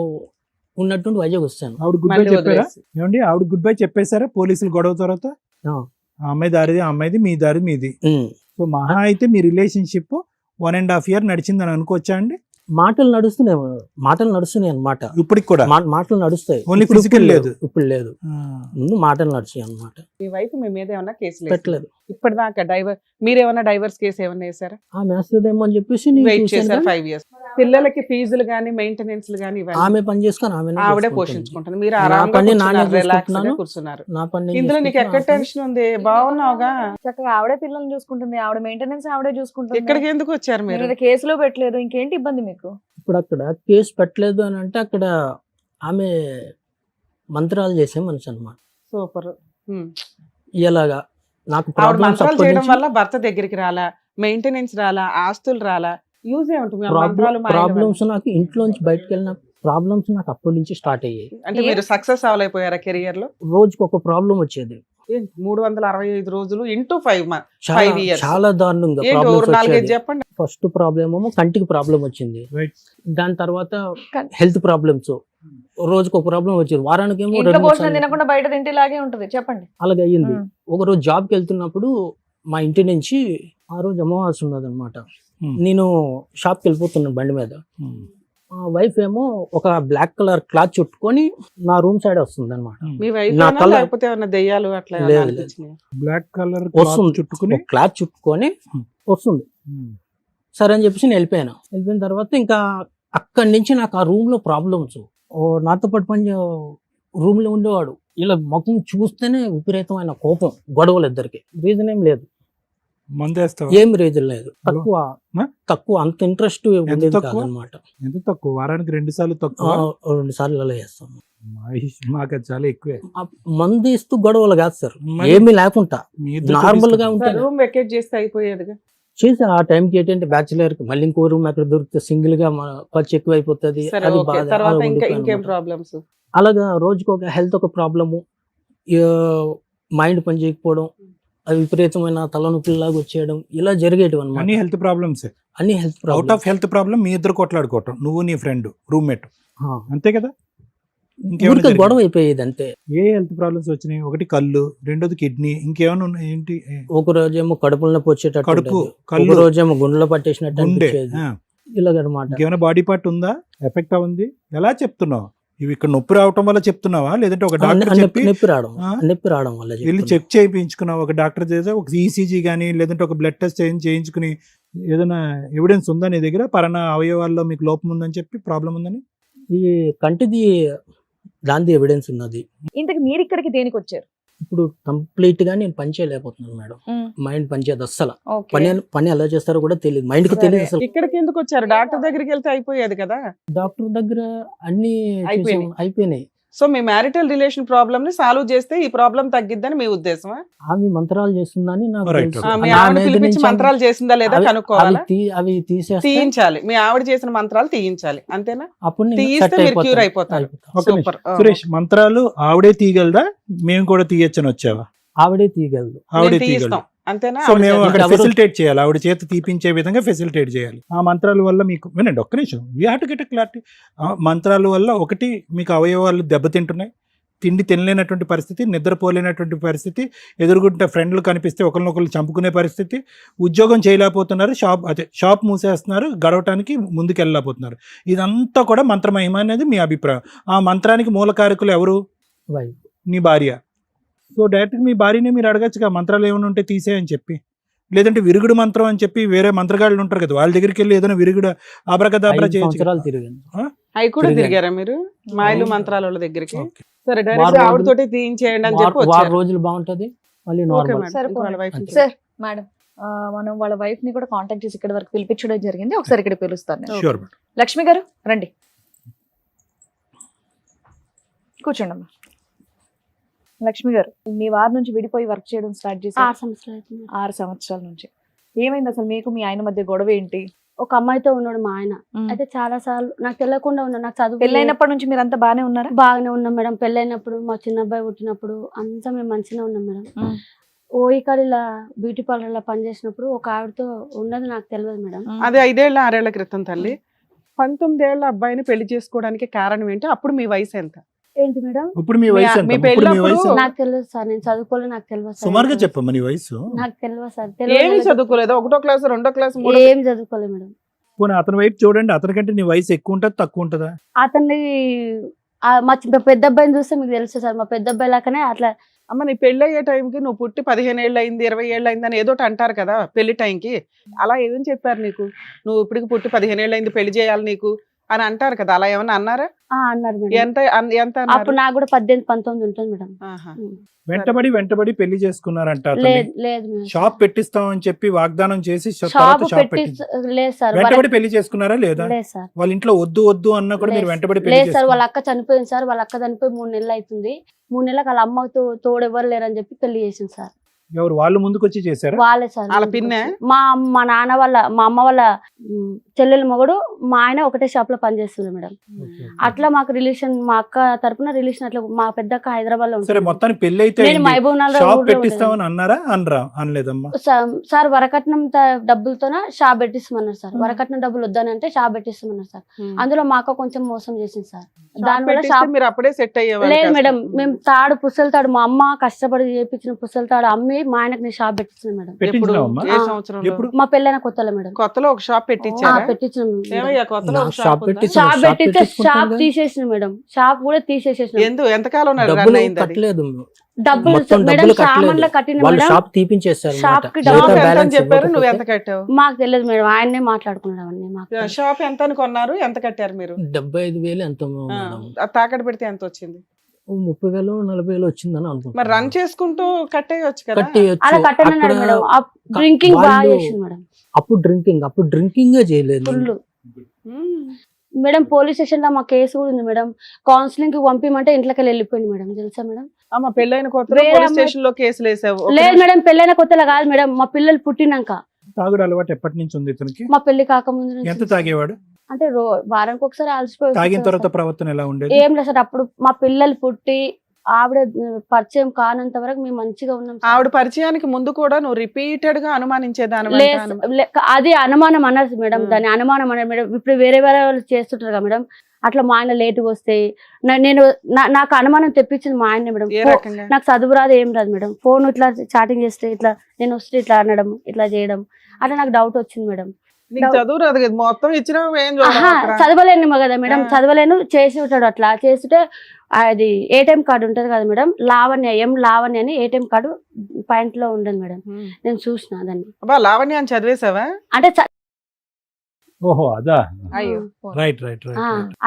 ఉన్నట్టుండి వైజాగ్ వస్తాను. ఆవిడ గుడ్ బై మళ్ళీ చెప్పారా? వదిలేసి. ఏమండి ఆవిడ గుడ్ బై చెప్పేశారా పోలీసులు గొడవ తర్వాత? ఆ. ఆ అమ్మాయి దారిది ఆ అమ్మాయిది, మీ దారి మీది. ఉమ్. సో మహా అయితే మీ రిలేషన్షిప్ 1.5 year నడిచిందని అనుకోవచ్చా అండి? మాటలు నడుస్తున్నాయి అన్నమాట. ఇప్పటికి కూడా మాటలు నడుస్తాయి. Only ఇప్పుడు physical లేదు. ఇప్పుడు లేదు. ముందు మాటలు నడిచాయి అన్నమాట. మీ వైఫ్ మీ మీద ఏమన్నా కేసులు పెట్టలేదు. ఇప్పటిదాకా మీరేమన్నా డైవర్స్ కేసు ఏమన్నా వేసారా? ఆమె వేస్తుందేమో అని చెప్పేసి నేను వెయిట్ చూశాను చేశారు కానీ 5 years. పిల్లలకి ఫీజులు గానీ మెయింటెనెన్స్ గానీ ఇవన్నీ ఆమె పని చేసుకొని ఆవిడే పోషించుకుంటారు. మీరు నా ఆరాంగా పని నానే కూర్చున్నారు, relaxed గా చూసుకుంటున్నాను. కూర్చున్నారు. నా పని నేను ఇందులో నీకు ఎక్కడ చేసుకుంటున్నాను. టెన్షన్ ఉంది? బాగున్నావుగా. చక్కగా ఆవిడే పిల్లల్ని చూసుకుంటుంది, ఆవిడ మెయింటెనెన్స్ ఆవిడే చూసుకుంటుంది. ఇక్కడికి ఎందుకు వచ్చారు మీరు? మీరు కేసులో పెట్టలేదు, ఇంకేంటి ఇబ్బంది మీకు? ఇప్పుడు అక్కడ కేసు పెట్టలేదు అని అంటే అక్కడ ఆమె మంత్రాలు చేసే మనిషి అన్నమాట. సూపర్. ఇలాగా నాకు ఆవిడ ప్రాబ్లమ్స్ మంత్రాలు అప్పటి చేయడం నుంచి వల్ల భర్త దగ్గరికి రాలా, మెయింటెనెన్స్ రాలా, ఆస్తులు రాలా, యూజ్ ఏముంటుంది? ఆ మంత్రాలు మాయల వల్ల. ప్రాబ్లమ్స్ నాకు ఇంట్లోంచి బయటకు వెళ్ళిన ప్రాబ్లమ్స్ నాకు అప్పటి నుంచి స్టార్ట్ అయ్యాయి. అంటే మీరు సక్సెస్ అవలైపోయారా కెరియర్ లో? రోజుకి ఒక ప్రాబ్లం వచ్చేది. ఏంటి 365 రోజులు ఇంటూ 5 చాలా 5 years. చాలా దారుణంగా ఏంటి ప్రాబ్లమ్స్ ఓ 4 వచ్చేది. చెప్పండి. ఫస్ట్ ప్రాబ్లమ్ ఏమో కంటికి ప్రాబ్లం వచ్చింది. Right. దాని తర్వాత కం- హెల్త్ ప్రాబ్లమ్స్, రోజుకు ఒక ప్రాబ్లం వచ్చేది, వారానికి ఏమో ఇంట్లో 2-3 భోజనం సార్లు. తినకుండా బయట తింటేలాగే ఉంటది. చెప్పండి. అలాగే అయ్యింది. ఉమ్. ఒక రోజు జాబ్కి వెళ్తున్నప్పుడు మా ఇంటి నుంచి ఆ రోజు అమావాస్య ఉన్నది అనమాట. Hmm. నేను షాప్కి వెళ్ళిపోతున్నాను బండి మీద. మా వైఫ్ ఏమో ఒక బ్లాక్ కలర్ క్లాత్ చుట్టుకొని నా రూమ్ సైడ్ వస్తుంది అనమాట. మీ వైఫ్ నా కళ్ళ- లేకపోతే ఏమన్నా దెయ్యాలు అట్లా ఏమన్నా లేదు, అనిపించినాయా? బ్లాక్ కలర్ వస్తుంది. చుట్టుకుని ఒక క్లాత్ చుట్టుకొని వస్తుంది. సరే అని చెప్పేసి నేను వెళ్ళిపోయిన తర్వాత ఇంకా అక్కడి నుంచి నాకు ఆ రూమ్ లో ప్రాబ్లమ్స్. నాతో పాటు పని రూమ్ లో ఉండేవాడు, ఇలా ముఖం చూస్తేనే విపరీతమైన కోపం, గొడవలు ఇద్దరికి. రీజన్ ఏం లేదు, మందేస్తావా? ఏం రీజన్ లేదు. తక్కువ ఆ? తక్కువ అంత ఇంట్రెస్ట్ ఉండేది తక్కువ? కాదనమాట. ఎంత తక్కువ? వారానికి 2 సార్లు తక్కువ? 2 సార్లు అలా చేస్తాను. మాకు అది చాలా ఎక్కువే. ఆ మందు ఇస్తూ గొడవలు కాదు సార్, మరి ఏమీ లేకుండా మీ ఇద్దరు నార్మల్ గా చూపిస్తారు. ఉంటే రూమ్ వెకేట్ చేస్తే అయిపోయేదిగా. చేసి ఆ టైంకి ఏంటంటే బ్యాచులర్ కి మళ్ళీ ఇంకో రూమ్ అక్కడ దొరికితే సింగిల్ గా ఖర్చు ఎక్కువ అయిపోతుంది. సరే అది ఓకే. బాధ. తర్వాత అలా ఇంకా ఉండిపోయాను ఇంకేం అన్నమాట. ప్రాబ్లమ్స్? అలాగా రోజుకి ఒక హెల్త్ ఒక ప్రాబ్లము, మైండ్ పని చేయకపోవడం, అది విపరీతమైన తలనొప్పిలాగా వచ్చేయడం, ఇలా జరిగేటివి అన్ని అనమాట. Health problems. అన్ని health out problem. Of health problem మీ ఇద్దరు కొట్లాడుకోవటం, నువ్వు నీ ఫ్రెండ్ రూమ్మేట్, అంతే కదా? ఇంకేమైనా ఊరికే జరిగిందా? గొడవ అయిపోయేది అంతే. ఏ హెల్త్ ప్రాబ్లమ్స్ వచ్చినాయి? ఒకటి కళ్ళు, రెండోది కిడ్నీ, ఇంకేమైనా ఉన్నాయి ఏంటి? ఒక రోజేమో కడుపులో నొప్పి వచ్చేటట్టు కడుపు, ఉండేది. ఒక కళ్ళు, రోజేమో గుండెలో పట్టేసినట్టు గుండె. అనిపించేది. ఆ. ఇలాగనమాట. ఇంకేమైనా బాడీ పార్ట్ ఉందా ఎఫెక్ట్ ఉంది? ఎలా చెప్తున్నావు? ఇవి ఇక్కడ నొప్పి రావటం వల్ల చెప్తున్నావా, లేదంటే ఒక డాక్టర్ చెప్పి నొప్పి రావడం, ఆ? నొప్పి రావడం వల్ల వెళ్ళి చెప్తున్నా. చెక్ చేయించుకున్నావు? ఒక డాక్టర్ చేసే ఒక ఈసీజీ కానీ లేదంటే ఒక బ్లడ్ టెస్ట్ చేయించుకుని ఏదైనా ఎవిడెన్స్ ఉందా నీ దగ్గర? పరాన్న అవయవాల్లో మీకు లోపం ఉందని చెప్పి ప్రాబ్లం ఉందని? ఈ కంటిది దాని ఎవిడెన్స్ ఉన్నది. ఇంతకు మీరు ఇక్కడికి దేనికి వచ్చారు? ఇప్పుడు కంప్లీట్ గా నేను పని చేయలేకపోతున్నాను మేడం. మైండ్ పని చేయదు అస్సలు. ఓకే. పని ఎలా చేస్తారో కూడా తెలియదు, మైండ్ కి సరే, తెలియదు అసలు. ఇక్కడికి ఎందుకు వచ్చారు? డాక్టర్ దగ్గరికి వెళ్తే అయిపోయేది కదా. డాక్టర్ దగ్గర అన్ని అయిపోయినాయి. చేసాం, అయిపోయినాయి. సో మీ మ్యారిటల్ రిలేషన్ ప్రాబ్లమ్ ని సాల్వ్ చేస్తే ఈ ప్రాబ్లం తగ్గిద్దని మీ ఉద్దేశమా? ఆమె మంత్రాలు చేస్తుందని నాకు Right, తెలుసు. okay. మీ నా ఆవిడ మీద పిలిపించి నుంచి మంత్రాలు చేసిందా లేదా అవి- కనుక్కోవాలా? అవి తీసేస్తే తీయించాలి. మీ ఆవిడ చేసిన మంత్రాలు తీయించాలి, అంతేనా? అప్పుడు నేను తీయిస్తే set మీరు క్యూర్ అయిపోతాను. అయిపోతారు. ఒక నిమిషం. సూపర్. సురేష్, మంత్రాలు ఆవిడే తీయగలదా? మేము కూడా తీయచ్చని వచ్చావా? ఆవిడే తీయగలదు. ఆవిడే మేము తీయగలదు. తీయిస్తాం, అంతేనా? సో ఆవిడ మేము చేత- అక్కడ ఎవరు- ఫెసిలిటేట్ చేయాలి, ఆవిడ చేత తీపించే విధంగా ఫెసిలిటేట్ చేయాలి. ఆ మంత్రాల వల్ల మీకు వినండి ఒక్క నిమిషం, we have to get clarity. మంత్రాల వల్ల ఒకటి మీకు అవయవాలు దెబ్బతింటున్నాయి, తిండి తినలేనటువంటి పరిస్థితి, నిద్రపోలేనటువంటి పరిస్థితి, ఎదురుగుంట ఫ్రెండ్లు కనిపిస్తే ఒకరినొకరు చంపుకునే పరిస్థితి, ఉద్యోగం చేయలేకపోతున్నారు, షాప్ మూసేస్తున్నారు, గడవటానికి ముందుకు వెళ్ళలేకపోతున్నారు. ఇదంతా కూడా మంత్రమహిమ అనేది మీ అభిప్రాయం. ఆ మంత్రానికి మూలకారకులు ఎవరు? వైఫ్. నీ భార్య. సో డైరెక్ట్గా మీ భార్యనే మీరు అడగచ్చుగా మంత్రాలు ఏమైనా ఉంటే తీసేయని చెప్పి. లేదంటే విరుగుడు మంత్రం అని చెప్పి వేరే మంత్రగాళ్ళు ఉంటారు కదా, వాళ్ళ దగ్గరికి వెళ్ళి ఏదైనా విరుగుడు ఆబ్రకదాబ్రా 5 చేయొచ్చు. సంవత్సరాలు తిరిగాను. అవి కూడా తిరిగాను. తిరిగారా మీరు మాయలు అవును. మంత్రాల వాళ్ళ దగ్గరికి? ఓకే. సరే, వారం డైరెక్ట్ రోజులు- ఆవిడతోటి తీయించేయండి అని చెప్పి వారం వచ్చారు. రోజులు బాగుంటది, మళ్ళీ ఓకే నార్మల్. మేడం, సరే, ఇంకో వాళ్ళ wife ని అంతే. సార్ మేడం, మనం వాళ్ళ వైఫ్ ని కూడా కాంటాక్ట్ చేసి ఇక్కడ వరకు పిలిపించడం జరిగింది. ఒకసారి ఇక్కడ పిలుస్తాను నేను. Sure, madam. లక్ష్మి గారు రండి, కూర్చోండి అమ్మా. లక్ష్మి గారు, మీ వారి నుంచి విడిపోయి వర్క్ చేయడం స్టార్ట్ చేసి 6 సంవత్సరాలు అవుతుంది. 6 సంవత్సరాల నుంచి ఏమైంది అసలు? మీకు మీ ఆయన మధ్య గొడవ ఏంటి? ఒక అమ్మాయితో ఉన్నాడు మా ఆయన. అయితే చాలా సార్లు నాకు తెలియకుండా ఉన్నాడు. నాకు చదువు పెళ్ళైనప్పటి నుంచి మీరంతా బానే ఉన్నారా? బాగానే ఉన్నాం మేడం. పెళ్ళైనప్పుడు మా చిన్న అబ్బాయి పుట్టినప్పుడు అంతా మేము మంచిగా ఉన్నాం మేడం. ఓ ఇక్కడ ఇలా బ్యూటీ పార్లర్ లో పనిచేసినప్పుడు ఒక ఆవిడతో ఉన్నది నాకు తెలియదు మేడం. అది 5 ఏళ్ళ 6 ఏళ్ల క్రితం తల్లి. 19 ఏళ్ల అబ్బాయిని పెళ్లి చేసుకోవడానికి కారణం ఏంటి? అప్పుడు మీ వయసు ఎంత? ఏంటి మేడం? ఇప్పుడు మీ వయసు ఎంత? మీ ఇప్పుడు మీ పెళ్ళప్పుడు వయసు ఎంత? నాకు తెలియదు సార్, నేను చదువుకోలేదు, నాకు తెలియదు సార్. సుమారుగా చెప్పమ్మా నీ వయసు. నాకు తెలియదు సార్. ఏమి చదువుకోలేదు? 1ో క్లాస్ 2ో క్లాస్ 3ో ఏం చదువుకోలేదు మేడం. పోనీ అతని వైపు చూడండి, అతనికంటే నీ వయసు ఎక్కువ ఉంటుందా తక్కువ ఉంటుందా? అతన్ని మా పెద్ద అబ్బాయిని చూస్తే మీకు తెలుసు సార్, మా పెద్ద అబ్బాయి లాగానే అట్లా. అమ్మ, నీ పెళ్లి అయ్యే టైంకి నువ్వు పుట్టి 15 ఏళ్ళు అయింది, 20 ఏళ్ళు అయింది అని ఏదో ఒకటి అంటారు కదా పెళ్లి టైంకి. అలా ఏమని చెప్పారు నీకు? నువ్వు ఇప్పటికి పుట్టి 15 ఏళ్ళు అయింది, పెళ్లి చేయాలి నీకు అని అంటారు కదా, అలా ఏమన్నా అన్నారా? అన్నారు మేడం. ఎంత ఎంత అన్నారు? అప్పుడు నాకు కూడా 18, 19 ఉంటుంది మేడం. ఆహా. వెంటబడి పెళ్లి చేసుకున్నారంట అతన్ని. లేదు మేడం. షాప్ పెట్టిస్తామని చెప్పి వాగ్దానం చేసి షాప్ తర్వాత షాప్ పెట్టి పెట్టి లేదు సార్. వెంటబడి పెళ్లి చేసుకున్నారా లేదా? లేదు సార్. వాళ్ళ ఇంట్లో వద్దు అన్నా కూడా మీరు వెంటబడి పెళ్లి లేదు సార్. వాళ్ళ చేసుకున్నారు. అక్క చనిపోయింది సార్. వాళ్ళ అక్క చనిపోయి 3 నెలలు అవుతుంది. 3 నెలలకు వాళ్ళ అమ్మతో తోడు ఎవరు లేరని చెప్పి పెళ్లి చేసింది సార్. ఎవరు వాళ్ళు ముందుకు వచ్చి చేశారా? వాళ్ళే సార్. వాళ్ళ పిన్నే? మా నాన్న వాళ్ళ, మా అమ్మ వాళ్ళ చెల్లెల మొగడు మా ఆయన ఒకటే షాప్ లో పనిచేస్తుంది మేడం. అట్లా మాకు రిలేషన్, మా అక్క తరపున రిలేషన్ అట్లా. మా పెద్ద అక్క హైదరాబాద్ లో సరే ఉంటుంది. మొత్తానికి పెళ్లి అయితే నేను మహబూబ్ నగర్ షాప్ ఊర్లో ఉండేదాన్ని. పెట్టిస్తామని అన్నారా అనలేదమ్మా? సార్ వరకట్నం డబ్బులతోన షాప్ పెట్టిస్తామన్నారు సార్. వరకట్నం డబ్బులు వద్దని అంటే షాప్ పెట్టిస్తామన్నారు సార్. అందులో మా అక్క కొంచెం మోసం చేసింది సార్. దానివల్ల షాప్ మీరు అప్పుడే సెట్ అయ్యేవాళ్ళు లేదు కాస్త. మేడం, మేము పుస్తల తాడు మా అమ్మ కష్టపడి చేయించిన పుస్తల తాడు అమ్మి మా ఆయనకు నేను షాప్ పెట్టించిన మేడం. ఎప్పుడు పెట్టించినావమ్మా? ఏ ఆ. సంవత్సరంలో? ఎప్పుడు? మా పెళ్ళైన కొత్తలో మేడం. కొత్తలో ఒక షాప్ పెట్టించారా? పెట్టించిన ఏమయ్యా కొత్తలో ఒక షాప్ షాప్ ఉందా? పెట్టించా. షాప్ షాప్ పెట్టిస్తే పెట్టించుకుంటాం షాప్ కదా. తీసేసిన మేడం. షాప్ కూడా తీసేసేసిన. ఎంతకాలం రన్ డబ్బులు అయింది అది? కట్టలేదు, డబ్బులు మొత్తం మేడం డబ్బులు సామాన్లు కట్టలేదు. కట్టిన వాళ్ళు మేడం. షాప్ తీపించేస్తారు షాప్ కి షాప్ డబ్బులు ఎంత బ్యాలెన్స్ అని చెప్పారు? నువ్వు ఎంత ఇవ్వకపోతే కట్టావు? మాకు తెలియదు మేడం, ఆయన్నే మాట్లాడుకున్నాడు అవన్నీ. మాకు షాప్ ఎంత అని కొన్నారు? ఎంత కట్టారు మీరు? 75,000 ఎంత ఆ, మేడం. అది తాకట్టు పెడితే ఎంత వచ్చింది? 30,000 40,000 వచ్చిందని అనుకుంటా. మరి రన్ చేసుకుంటూ కట్టేయచ్చు కదా. కట్టేయచ్చు. అలా కట్టనన్నాడు అక్కడ మేడం. డ్రింకింగ్ బాగా వాళ్ళు- చేసింది మేడం. అప్పుడు డ్రింకింగ్ చేయలేదు. ఫుల్ ఉమ్. మేడం. పోలీస్ స్టేషన్ లో మా కేసు కూడా ఉంది మేడం. కౌన్సిలింగ్ కి పంపిమంటే ఇంట్లోకి వెళ్ళిపోయింది మేడం. తెలుసా మేడం? అమ్మ పెళ్ళైన కొత్తలో వేరే పోలీస్ అమ్మాయి- స్టేషన్ లో కేసులు వేసావు. ఒక లేదు నిమిషం. మేడం, పెళ్ళైన కొత్తలో కాదు మేడం. మా పిల్లలు పుట్టినాక, తాగుడు అలవాటు ఎప్పటి నుంచి ఉంది ఇతనికి? మా పెళ్లి కాకముందు నుంచి. ఎంత తాగేవాడు? అంటే వారానికి ఒకసారి అలసిపోయి తాగిన వచ్చేసారు తర్వాత సార్. ప్రవర్తన ఎలా ఉండేది? ఏం లేదు సార్. అప్పుడు మా పిల్లలు పుట్టి ఆవిడ పరిచయం కానంత వరకు మేము మంచిగా ఉన్నాం సార్. ఆవిడ పరిచయానికి ముందు కూడా నువ్వు రిపీటెడ్ గా అనుమానించేదాని అది అనుమానం అన్నారు మేడం. ఉమ్. దాని అనుమానం అన్నారు మేడం. ఇప్పుడు వేరే వాళ్ళు చేస్తుంటారు కదా మేడం. అట్లా మా ఆయన లేటుగా వస్తే నాకు అనుమానం తెప్పించింది మా ఆయన మేడం. ఏ రకంగా? నాకు చదువు రాదు, ఏం రాదు మేడం. ఫోన్ ఇట్లా చాటింగ్ చేస్తే ఇట్లా నేను వస్తే ఇట్లా అనడం, ఇట్లా చేయడం, అట్లా నాకు డౌట్ వచ్చింది మేడం. నీకు చదువు రాదు కదా, మొత్తం ఇచ్చిన ఏం చూడవు ఆహా, అక్కడ. చదవలేను కదా మేడం. ఆ. చదవలేను, చేసి ఉంటాడు. అట్లా చేస్తుంటే అది ఏటీఎం కార్డు ఉంటది కదా మేడం, లావణ్య అని ఏటీఎం కార్డు పాయింట్ లో ఉండదు మేడం. ఉమ్. నేను చూసిన దాన్ని. అబ్బా లావణ్య అని చదివేశావా? అంటే ఓహో అదా. అయ్యో. రైట్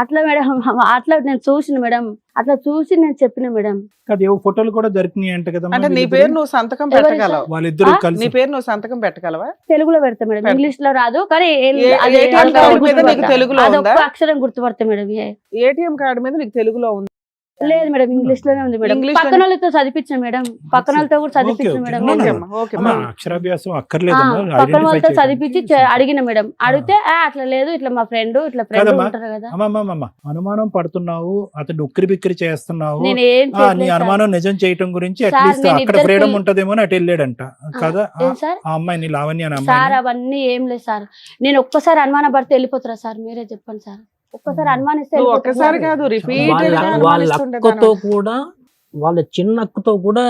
అట్లా మేడం. అట్లా నేను చూసిన మేడం. అట్లా చూసి నేను చెప్పిన మేడం. అది ఫోటోలు కూడా దొరికినాయి అంట కదా? అంటే నీ పేరు నువ్వు సంతకం పెట్టగలవు? వాళ్ళిద్దరు ఆ? నీ కలిసి పేరు నువ్వు సంతకం పెట్టగలవా? తెలుగులో పెడతా మేడం. పెడతా. ఇంగ్లీష్ లో రాదు కానీ ATM కార్డు మీద నీకు తెలుగులో ఉందా? అదొక్క అక్షరం గుర్తుపడతా మేడం. ఏటీఎం కార్డు మీద నీకు తెలుగులో ఉంది? లేదు మేడం, ఇంగ్లీష్ లోనే ఉంది మేడం. ఇంగ్లీష్ పక్కన వాళ్ళతో చదివించిన మేడం. పక్కన వాళ్ళతో కూడా చదివించిన ఓకే, మేడం. ఓకే. ఓకే నేను అమ్మా, ఓకే అమ్మా, అమ్మా. అక్షరాభ్యాసం ఆ, అక్కర్లేదమ్మా. పక్కన ఐడెంటిఫై వాళ్ళతో చేయడానికి. చదివించి అడిగిన మేడం. అడిగితే అట్లా లేదు, ఇట్లా మా ఫ్రెండ్ కాదమ్మా. ఉంటారు కదా. అమ్మమ్మ అనుమానం పడుతున్నావు, అతను ఉక్కిరి బిక్కిరి చేస్తున్నావు. నేను ఏం నీ చేయలేదు సార్. అనుమానం నిజం చేయటం గురించి సార్, అట్లీస్ట్ నేను అక్కడ ఇద్దరికి- ఫ్రీడమ్ ఉంటదేమో అని అటు వెళ్ళాడంట కదా ఏం సార్? ఆ అమ్మాయిని, లావణ్య అనే సార్ అమ్మాయిని. అవన్నీ ఏం లేదు సార్. నేను ఒక్కసారి అనుమాన పడితే వెళ్ళిపోతారా సార్? మీరే చెప్పండి సార్. ఒక్కసారి అనుమానిస్తే నువ్వు వెళ్ళిపోతారా ఒక్కసారి సార్? కాదు రిపీటెడ్ గా వాళ్ళ అనుమానిస్తుండే అక్కతో కూడా, వాళ్ళ చిన్న అక్కతో కూడా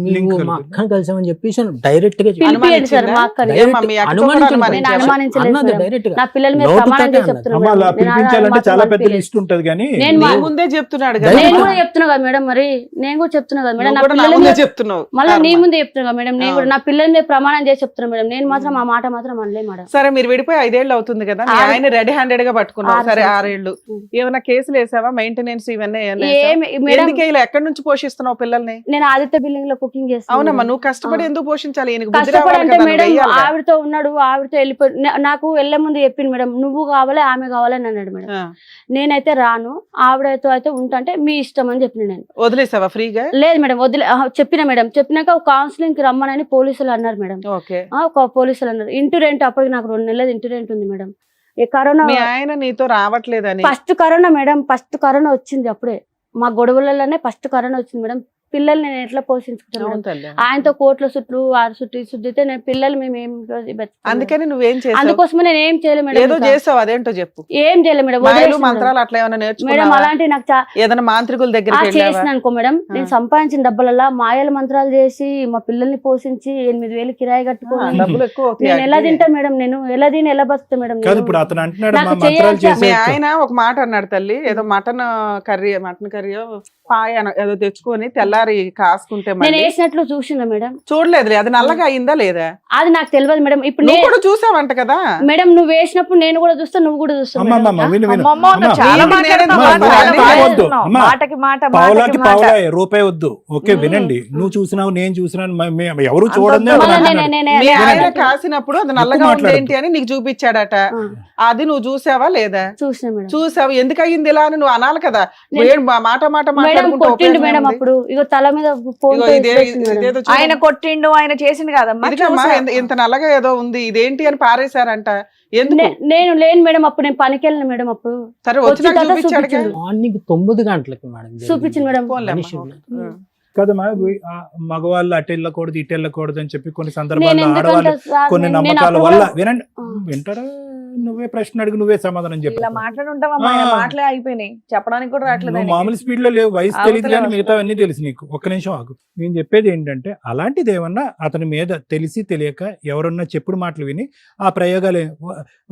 Link నువ్వు మా కలిపి. అక్కని కలిసామని చెప్పేసి డైరెక్ట్ గా చెప్పి- పిలిపియండి సార్ మా అక్కని. Direct ఏమ్మా, మీ అక్కతో కూడా అనుమానించలేదు. నేను అనుమానించావా? అనుమానించలేదు అన్నది మేడం. డైరెక్ట్ గా. నా పిల్లల మీద నోటు ప్రమాణం చేసి తోటే చెప్తున్నా అమ్మ మేడం. అలా నేను పిలిపించాలంటే మాత్రం చాలా పెద్ద అనిపించలేదు. లిస్ట్ ఉంటది కానీ నేను నీ మా- ముందే చెప్తున్నాడు నేను కదా. నేను కూడా చెప్తున్నా కదా మేడం. మరి నేను కూడా చెప్తున్నా కదా మేడం. నువ్వు నా కూడా నా పిల్లల ముందే మీద చెప్తున్నావు. మళ్ళీ నీ కర్మ. ముందే చెప్తున్నా కదా మేడం. నేను కూడా నా పిల్లల మీద ప్రమాణం చేసి చెప్తున్నా మేడం. నేను మాత్రం ఆ మాట మాత్రం అనలే మేడం. సరే మీరు విడిపోయి 5 ఏళ్ళు అవుతుంది కదా, మీ 6 ఆయన రెడీ హ్యాండెడ్ గా పట్టుకున్నావు. 6 సరే సంవత్సరాలు. 6 ఏళ్ళు ఉం. ఏమైనా కేసులు వేసావా? మెయింటెనెన్స్ ఇవన్నీ ఏమైనా వేసావా? ఏమి మేడం, ఎందుకే ఇలా ఎక్కడి నుంచి పోషిస్తున్నావు పిల్లల్ని? నేను ఆదిత్య బిల్డింగ్ లో కుకింగ్ చేస్తాను. అవునమ్మా, నువ్వు కష్టపడి ఎందుకు పోషించాలి? ఈయనకు బుద్ధి కష్టపడి రావాలి అంటే కదా, నువ్వు మేడం వెయ్యాలిగా. ఆవిడతో ఉన్నాడు, ఆవిడతో వెళ్ళిపోయి నాకు వెళ్ళే ముందు చెప్పింది మేడం, నువ్వు కావాలి ఆమె కావాలని అన్నాడు మేడం. ఆ. నేనైతే రాను, ఆవిడతో అయితే ఉంటాంటే మీ ఇష్టం అని చెప్పిన నేను. వదిలేసావా ఫ్రీగా? లేదు మేడం వదిలే చెప్పిన మేడం. చెప్పినాక కౌన్సిలింగ్ కి రమ్మనని పోలీసులు అన్నారు మేడం. ఓకే. ఒక పోలీసులు అన్నారు. ఇంటి రెంట్ అప్పటికి నాకు 2 నెలలు ఇంటి రెంట్ ఉంది మేడం. ఈ కరోనా మీ ఆయన నీతో రావట్లేదని? First corona madam, first corona వచ్చింది. అప్పుడే మా గొడవలలోనే ఫస్ట్ కరోనా వచ్చింది మేడం. పిల్లల్ని నేను ఎట్లా పోషించుకుంటాను అవును మేడం? తల్లి. ఆయనతో కోట్ల చుట్టూ 6 చుట్టూ సుద్దితే నేను పిల్లలు మేము ఏం బతుకుతాం మేడం? అందుకని నువ్వేం చేసావు? అందుకోసమే నేను ఏం చేయలేదు మేడం. ఏదో ఇంకా. చేసావు, అదేంటో చెప్పు. ఏం చేయలేదు మేడం. మాయలు వదిలేసిన మేడం. మంత్రాలు అట్లా ఏమైనా మేడం నేర్చుకున్నావా? అలాంటి నాకు ఏదైనా మాంత్రికుల దగ్గరికి వెళ్ళావా? చేసిన అనుకో మేడం. నేను సంపాదించిన డబ్బులలో మాయల మంత్రాలు చేసి మా పిల్లల్ని పోషించి 8,000 కిరాయి కట్టుకోని డబ్బులు ఎక్కువ అవుతాయి నేను ఎలా వాటికి. తింటా మేడం? నేను ఎలా తిని ఎలా బతుకుతా మేడం? కాదు నేను? ఇప్పుడు అతను అంటున్నాడు నాకు మా మంత్రాలు చేయాల్సిన- మీ చేసే ఆయన ఒక మాట అన్నాడు తల్లి, ఏదో మటన్ కర్రీ పాయ ఏదో తెచ్చుకొని తెల్లారి కాసుకుంటే నేను మళ్ళీ వేసినట్లు చూసిన మేడం. చూడలేదు, అది నల్లగా అయిందా లేదా? అది నాకు తెలియదు మేడం. ఇప్పుడు నువ్వు నేను కూడా చూసావంట కదా. మేడం నువ్వు వేసినప్పుడు నేను కూడా చూస్తా, నువ్వు కూడా చూస్తావు అమ్మమ్మ మేడం. విను విను అమ్మమ్మ, అమ్మ, చాలా నేను మాట్లాడుతున్నావు. నేను చాలా నేను మాట్లాడుతున్నావు. అమ్మా, మాటకి మాట, పావులాకి మాటకి మాట. పావులాయే, రూపాయి వద్దు. ఓకే వినండి, నువ్వు చూసినావు నేను చూసినాను, ఎవరు చూడండి అంత అతను మళ్ళా అంటున్నాడు. మీ ఆయన నేను కాసినప్పుడు అది నల్లగా ఎక్కువ ఉంది ఏంటి అని నీకు చూపించాడట. అది నువ్వు చూసావా లేదా? చూసిన మేడం. చూసావు, ఎందుకు అయ్యింది ఇలా అని నువ్వు అనాలి కదా. నేను- మాట మాట మేడం మాట్లాడుకుంటూ కొట్టిండు ఉపయోగం మేడం ఏముంది? అప్పుడు ఇగో తల మీద ఫోన్ ఇగో ఇదేదో చూడు. ఆయన కొట్టిండు, ఆయన చేసింది కాదమ్మా. ఇదిగమ్మా, చూసా. ఇంత నల్లగా ఏదో ఉంది, ఇదేంటి అని పారేశారంట. ఎందుకు? నేను లేను మేడం అప్పుడు, నేను పనికి వెళ్ళిన మేడం అప్పుడు. సరే వచ్చి వచ్చినాక తర్వాత చూపించాడుగా. చూపించిండు. మార్నింగ్ 9 గంటలకి మేడం చూపించింది మేడం. పోన్లే అమ్మా. మనిషి. కదమ్మా మగవాళ్ళు అటు వెళ్ళకూడదు ఇటు వెళ్ళకూడదు అని చెప్పి కొన్ని నేను సందర్భాల్లో ఎందుకంటే ఆడవాళ్ళు సార్, కొన్ని నేను నమ్మకాల అప్పుడు వల్ల కూడా- వినండి ఆ. వింటారా? నువ్వే ప్రశ్న అడుగు, నువ్వే సమాధానం చెప్పు. ఇలా మాట్లాడుంటావమ్మా, ఆయన ఆ. మాటలే అయిపోయినాయి, చెప్పడానికి కూడా రావట్లేదు నువ్వు ఆయనకి. మామూలు స్పీడ్ లో లేవు, వయసు అవతల తెలియదు కానీ వస్తా. మిగతా అన్ని తెలుసు నీకు. ఒక్క నిమిషం ఆగు. నేను చెప్పేది ఏంటంటే అలాంటిది ఏమన్నా అతని మీద తెలిసి తెలియక ఎవరన్నా చెప్పుడు మాటలు విని ఆ ప్రయోగాలు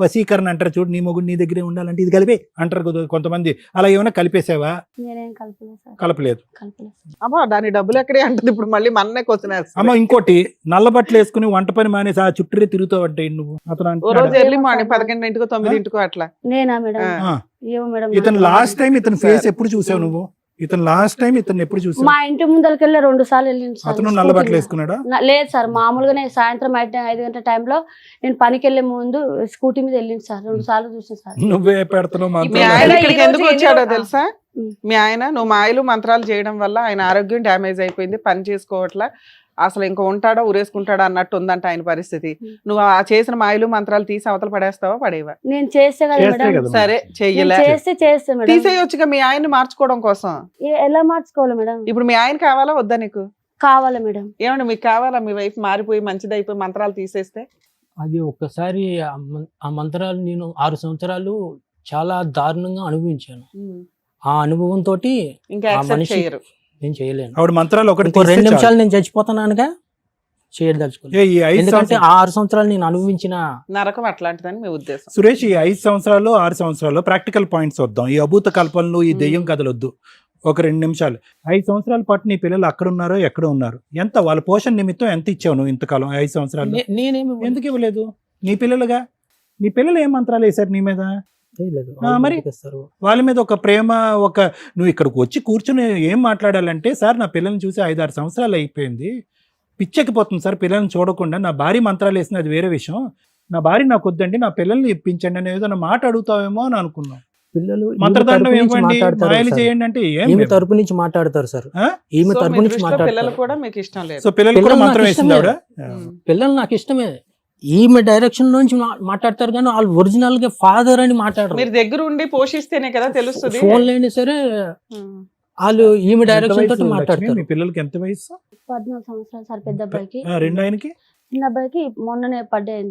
వశీకరణ అంటారు చూడు, నీ మొగుడు నీ దగ్గరే ఉండాలంటే ఇది కలిపే అంటారు కదా కొంతమంది. అలా ఏమైనా కలిపేసావా? నేనేం కలపలేదు సార్, కలపలేదు. కలపలేదు. అమ్మా దాని డబ్బులు ఎక్కడే అంటది ఇప్పుడు, మళ్ళీ మన్నే క్వశ్చన్ అమ్మ ఇంకోటి, నల్ల బట్టలు వేసుకుని వంట పని మానేసి ఆ చుట్టూరే తిరుగుతావు అంటే నువ్వు. అతను ఓ అంటున్నాడా? రోజు ఎర్లీ మార్నింగ్ 11 9 అట్లా. నేనా మేడం? ఆ. ఏమో మేడం. ఇతను లాస్ట్ టైం ఇతని ఫేస్ ఎప్పుడు చూసావు నువ్వు? ఇతను లాస్ట్ టైం ఇతను ఎప్పుడు చూసావు? మా ఇంటి ముందరికి వెళ్ళి 2 సార్లు వెళ్ళింది సార్. అతను నల్ల బట్టలు వేసుకున్నాడా? లేదు సార్, మామూలుగానే సాయంత్రం 5 గంటల టైంలో నేను పనికి వెళ్ళే ముందు స్కూటీ మీద వెళ్ళింది సార్. 2 సార్లు చూసాను సార్. నువ్వే పెడుతున్నావు మీ మంత్రాలు. ఆయన ఈ ఇక్కడికి రోజు ఎందుకు ఎన్ని వచ్చాడో రోజులు? తెలుసా? ఉమ్. మీ ఆయన నువ్వు మాయలు మంత్రాలు చేయడం వల్ల ఆయన ఆరోగ్యం డ్యామేజ్ అయిపోయింది, పని చేసుకోవట్లా, అసలు ఇంకా ఉంటాడో ఉరేసుకుంటాడా అన్నట్టు ఉందంట ఆయన పరిస్థితి. నువ్వు ఆ చేసిన మాయలు మంత్రాలు తీసి అవతల పడేస్తావా పడేవా? నేను చేస్తే కదా చేస్తే మేడం. కదా. సరే చెయ్యలే, చేస్తే మేడం. తీసేయొచ్చుగా మీ ఆయన్ని మార్చుకోవడం కోసం. ఎలా మార్చుకోవాలి మేడం? ఇప్పుడు మీ ఆయన కావాలా వద్దా నీకు? కావాలి మేడం. ఏమండి మీకు కావాలా మీ వైఫ్ మారిపోయి మంచిదైపోయి మంత్రాలు తీసేస్తే? అది ఒక్కసారి ఆ మంత్రాలు నేను 6 సంవత్సరాలు చాలా దారుణంగా అనుభవించాను. ఆ అనుభవంతో ఇంకా ఆ యాక్సెప్ట్ మనిషి చేయరు. నేను చేయలేను. ఆవిడ మంత్రాలు ఒకటి ఇంకో 2 తీస్తే నిమిషాలు చాలు. నేను చచ్చిపోతున్నానుగా చేయదలుచుకున్నాను. ఈ 5 ఎందుకంటే సంవత్సరాలు ఆ 6 సంవత్సరాలు నేను అనుభవించిన నరకం అట్లాంటిదని మీ ఉద్దేశం. సురేష్, ఈ 5 సంవత్సరాలు 6 సంవత్సరాలు ప్రాక్టికల్ పాయింట్స్ వద్దాం. ఈ అభూత కల్పనలు ఈ దెయ్యం కథలు వద్దు. ఒక 2 నిమిషాలు. 5 సంవత్సరాల పాటు నీ పిల్లలు అక్కడ ఉన్నారో ఎక్కడ ఉన్నారు? ఎంత వాళ్ళ పోషణ నిమిత్తం ఎంత ఇచ్చావు నువ్వు ఇంతకాలం 5 సంవత్సరాలు? నేనేమి ఎందుకు ఇవ్వలేదు? నీ పిల్లలుగా, నీ పిల్లలు ఏం మంత్రాలు వేశారు నీ మీద? చేయలేదు. మరి? బతికేస్తారు. వాళ్ళ మీద ఒక ప్రేమ, ఒక నువ్వు ఇక్కడికి వచ్చి కూర్చుని ఏం మాట్లాడాలంటే, సార్ నా పిల్లల్ని చూసి 5-6 సంవత్సరాలు అయిపోయింది, పిచ్చెక్కిపోతుంది సార్ పిల్లల్ని చూడకుండా, నా భార్య మంత్రాలు వేసింది అది వేరే విషయం, నా భార్య నాకు వద్దండి నా పిల్లల్ని ఇప్పించండి అని ఏదైనా మాట అడుగుతావేమో అని అనుకున్నాం. పిల్లలు మంత్రదండం ఈమె తరపు నుంచి ఇవ్వండి, మాట్లాడతారు మాయలు సార్. చేయండి అంటే ఏం ఈమె లేదు. తరపు నుంచి మాట్లాడతారు సార్. ఆ? ఈమె సో తరపు మీ నుంచి దృష్టిలో పిల్లలు మాట్లాడతారు. కూడా మీకు ఇష్టం లేదు. సో పిల్లలు కూడా పిల్లలు మంత్రం నాకు వేసింది ఆవిడ. పిల్లలు నాకు ఇష్టమే. ఈమె డైరెక్షన్ నుంచి మాట్లాడతారు కానీ వాళ్ళు ఒరిజినల్ గా ఫాదర్ అని మాట్లాడరు. మీరు దగ్గర ఉండి పోషిస్తేనే కదా తెలుస్తుంది. ఫోన్ లేని సరే వాళ్ళు ఈమె ఎంత డైరెక్షన్ వయసు తోటి లక్ష్మి? మాట్లాడతారు. మీ పిల్లలకి ఎంత వయసు? 14 సంవత్సరాలు సార్ పెద్ద అబ్బాయికి. రెండు ఆయనకి? చిన్న అబ్బాయికి మొన్ననే పడ్డాయి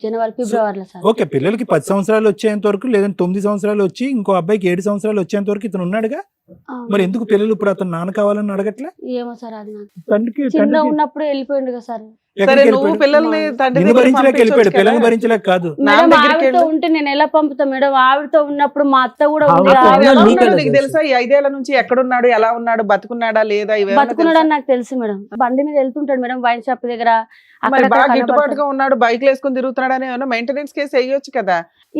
జనవరి ఫిబ్రవరిలో సార్. ఓకే, పిల్లలకి 10 సంవత్సరాలు వచ్చేంత వరకు, లేదంటే 9 సంవత్సరాలు వచ్చి ఇంకో అబ్బాయికి 7 సంవత్సరాలు వచ్చేంత వరకు ఇతను ఉన్నాడుగా. అవును. మరి ఎందుకు పిల్లలు ఇప్పుడు అతను నాన్న కావాలని అడగట్లే? ఏమో సార్, అది నాకు తండ్రికి చిన్న ఉన్నప్పుడు వెళ్ళిపోయిండు కదా సార్. సరే ఎక్కడికి నువ్వు వెళ్ళిపోయాడు? పిల్లల్ని తండ్రి నిన్ను దగ్గరికి భరించలేక వెళ్ళిపోయాడు, పంపించొచ్చు పిల్లల్ని కదా. భరించలేక కాదు. నా మేడం దగ్గరికి ఆవిడతో వెళ్ళు. ఉంటే నేను ఎలా పంపుతా మేడం? ఆవిడతో ఉన్నప్పుడు మా అత్త కూడా ఉంది. ఆవిడతో ఆవిడ ఆవిడ ఎలా నీకు ఉన్నాడో ఎలా నీకు తెలుసు? తెలుసా? ఈ 5 ఏళ్ల నుంచి ఎక్కడున్నాడు, ఎలా ఉన్నాడు, బతుకున్నాడా లేదా, ఇవేమన్నా బతుకున్నాడు తెలుసా? అని నాకు తెలుసు మేడం. బండి మీద వెళ్తుంటాడు మేడం వైన్ షాప్ దగ్గర. మరి అక్కడ బాగా గిట్టుబాటుగా ఉన్నాడు, బైక్లు వేసుకుని తిరుగుతున్నాడు అని ఏమన్నా మెయింటెనెన్స్ కేసు వేయొచ్చు కదా.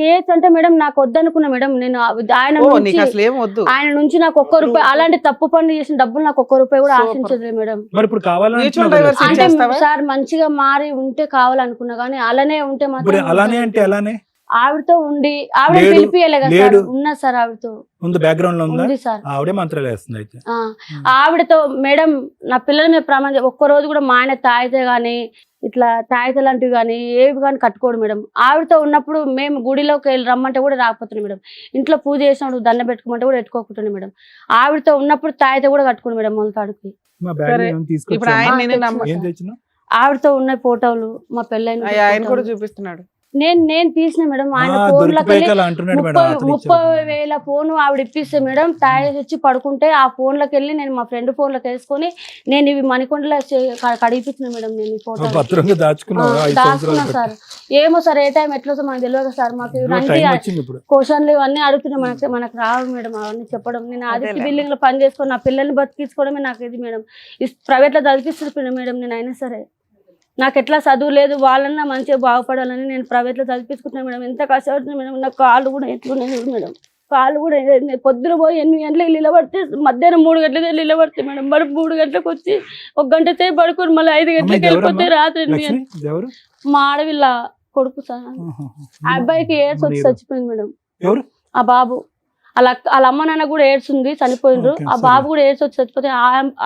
ఏజ్ అంటే మేడం నాకు వద్దనుకున్నా మేడం. నేను ఆయన ఓ నుంచి నీకు అసలు ఏం వద్దు. ఆయన నుంచి నాకు 1 రూపాయి, అలాంటి తప్పు పనులు చేసిన డబ్బులు నాకు 1 రూపాయి కూడా Super. ఆశించదు మేడం. మరి ఇప్పుడు కావాలని Mutual అంటున్నావు కదా. divorce అంటే చేస్తావా? సార్ మంచిగా మారి ఉంటే కావాలనుకున్నా కానీ అలానే ఉంటే ఇప్పుడు మాత్రం అలానే అంటే అలానే ఆవిడతో ఉండి ఆవిడ లేడు, పిలిపియలే కదా సార్. లేడు. ఉన్నా సార్ ఆవిడతో ముందు బ్యాక్గ్రౌండ్ లో ఉందా? ఉంది సార్. ఆవిడే మంత్రాలు వేస్తుంది అయితే. ఆ, ఆవిడతో మేడం నా పిల్లల మీద ప్రమాదం. ఒక్కరోజు కూడా మా ఆయన తాగితే గానీ ఇట్లా తాగితే లాంటివి కానీ ఏవి కానీ కట్టుకోడు మేడం. ఆవిడతో ఉన్నప్పుడు మేము గుడిలోకి వెళ్ళి రమ్మంటే కూడా రాకపోతున్నాం మేడం. ఇంట్లో పూజ చేసినప్పుడు దండ పెట్టుకోమంటే కూడా పెట్టుకోకుంటున్నాం మేడం. ఆవిడతో ఉన్నప్పుడు తాగితే కూడా కట్టుకోండి మేడం మొలతాడుకి. మా బ్యాగ్ సరే, ఏం ఇప్పుడు తీసుకొచ్చా? ఆయన ఆ, నేను తెచ్చిన ఏం తెచ్చినా? ఆవిడతో ఉన్న ఫోటోలు మా పెళ్ళైన ఆయన కూడా చూపిస్తున్నాడు. నేను తీసిన మేడం. ఆయన ఆ, ఫోన్లోకి దొరికిపోయాక అలా అంటున్నాడు మేడం. అతను 30,000 ఫోన్ ఆవిడ ఇప్పిస్తే మేడం తాగేసి వచ్చి పడుకుంటే ఆ ఫోన్లోకి వెళ్ళి నేను మా ఫ్రెండ్ ఫోన్లోకి వేసుకొని నేను ఇవి మణికొండలో కడిగిపించిన మేడం. నేను ఈ ఫోటో భద్రంగా దాచుకున్నావు 5 దాచుకున్నా సంవత్సరాలు. సార్. ఏమో సార్ ఏ టైం ఎట్లా మనకు తెలియదు సార్. మాకు టైం వచ్చింది ఇప్పుడు. క్వశ్చన్లు ఇవన్నీ అడుగుతున్నాయి. మనకు రావు మేడం అవన్నీ చెప్పడం. నేను ఆదిత్య అదేలే. బిల్డింగ్ లో పని చేసుకొని నా పిల్లల్ని బతికించుకోవడమే నాకు ఇది మేడం. ప్రైవేట్ లో చదివిస్తున్నా మేడం. నేను అయినా సరే నాకు ఎట్లా చదువు లేదు, వాళ్ళన్నా మంచిగా బాగుపడాలని నేను ప్రైవేట్ లో చదివించుకుంటున్నాను మేడం. ఎంత కష్టపడుతున్నా మేడం. నా కాళ్ళు కూడా ఎట్లున్నాయి మేడం. కాళ్ళు కూడా పొద్దున పోయి 8 గంటలకు నిలబడితే మధ్యాహ్నం 3 గంటలకే నిలబడితే మేడం. మరి 3 గంటలకు వచ్చి 1 గంట సేపు పడుకొని మళ్ళీ 5 గంటలకు వెళ్ళిపోతే రాత్రి 8 లక్ష్మి, గంటలకు. ఎవరు? మా ఆడవిల్ల కొడుకు సార్. ఆ అబ్బాయికి ఏడ్స్ వచ్చి చచ్చిపోయింది మేడం. ఎవరు? ఆ బాబు వాళ్ళ అమ్మ నాన్న కూడా ఏడ్చింది, చనిపోయిండ్రు. Okay, ఆ sorry. బాబు కూడా ఏడ్చి వచ్చి చచ్చిపోతే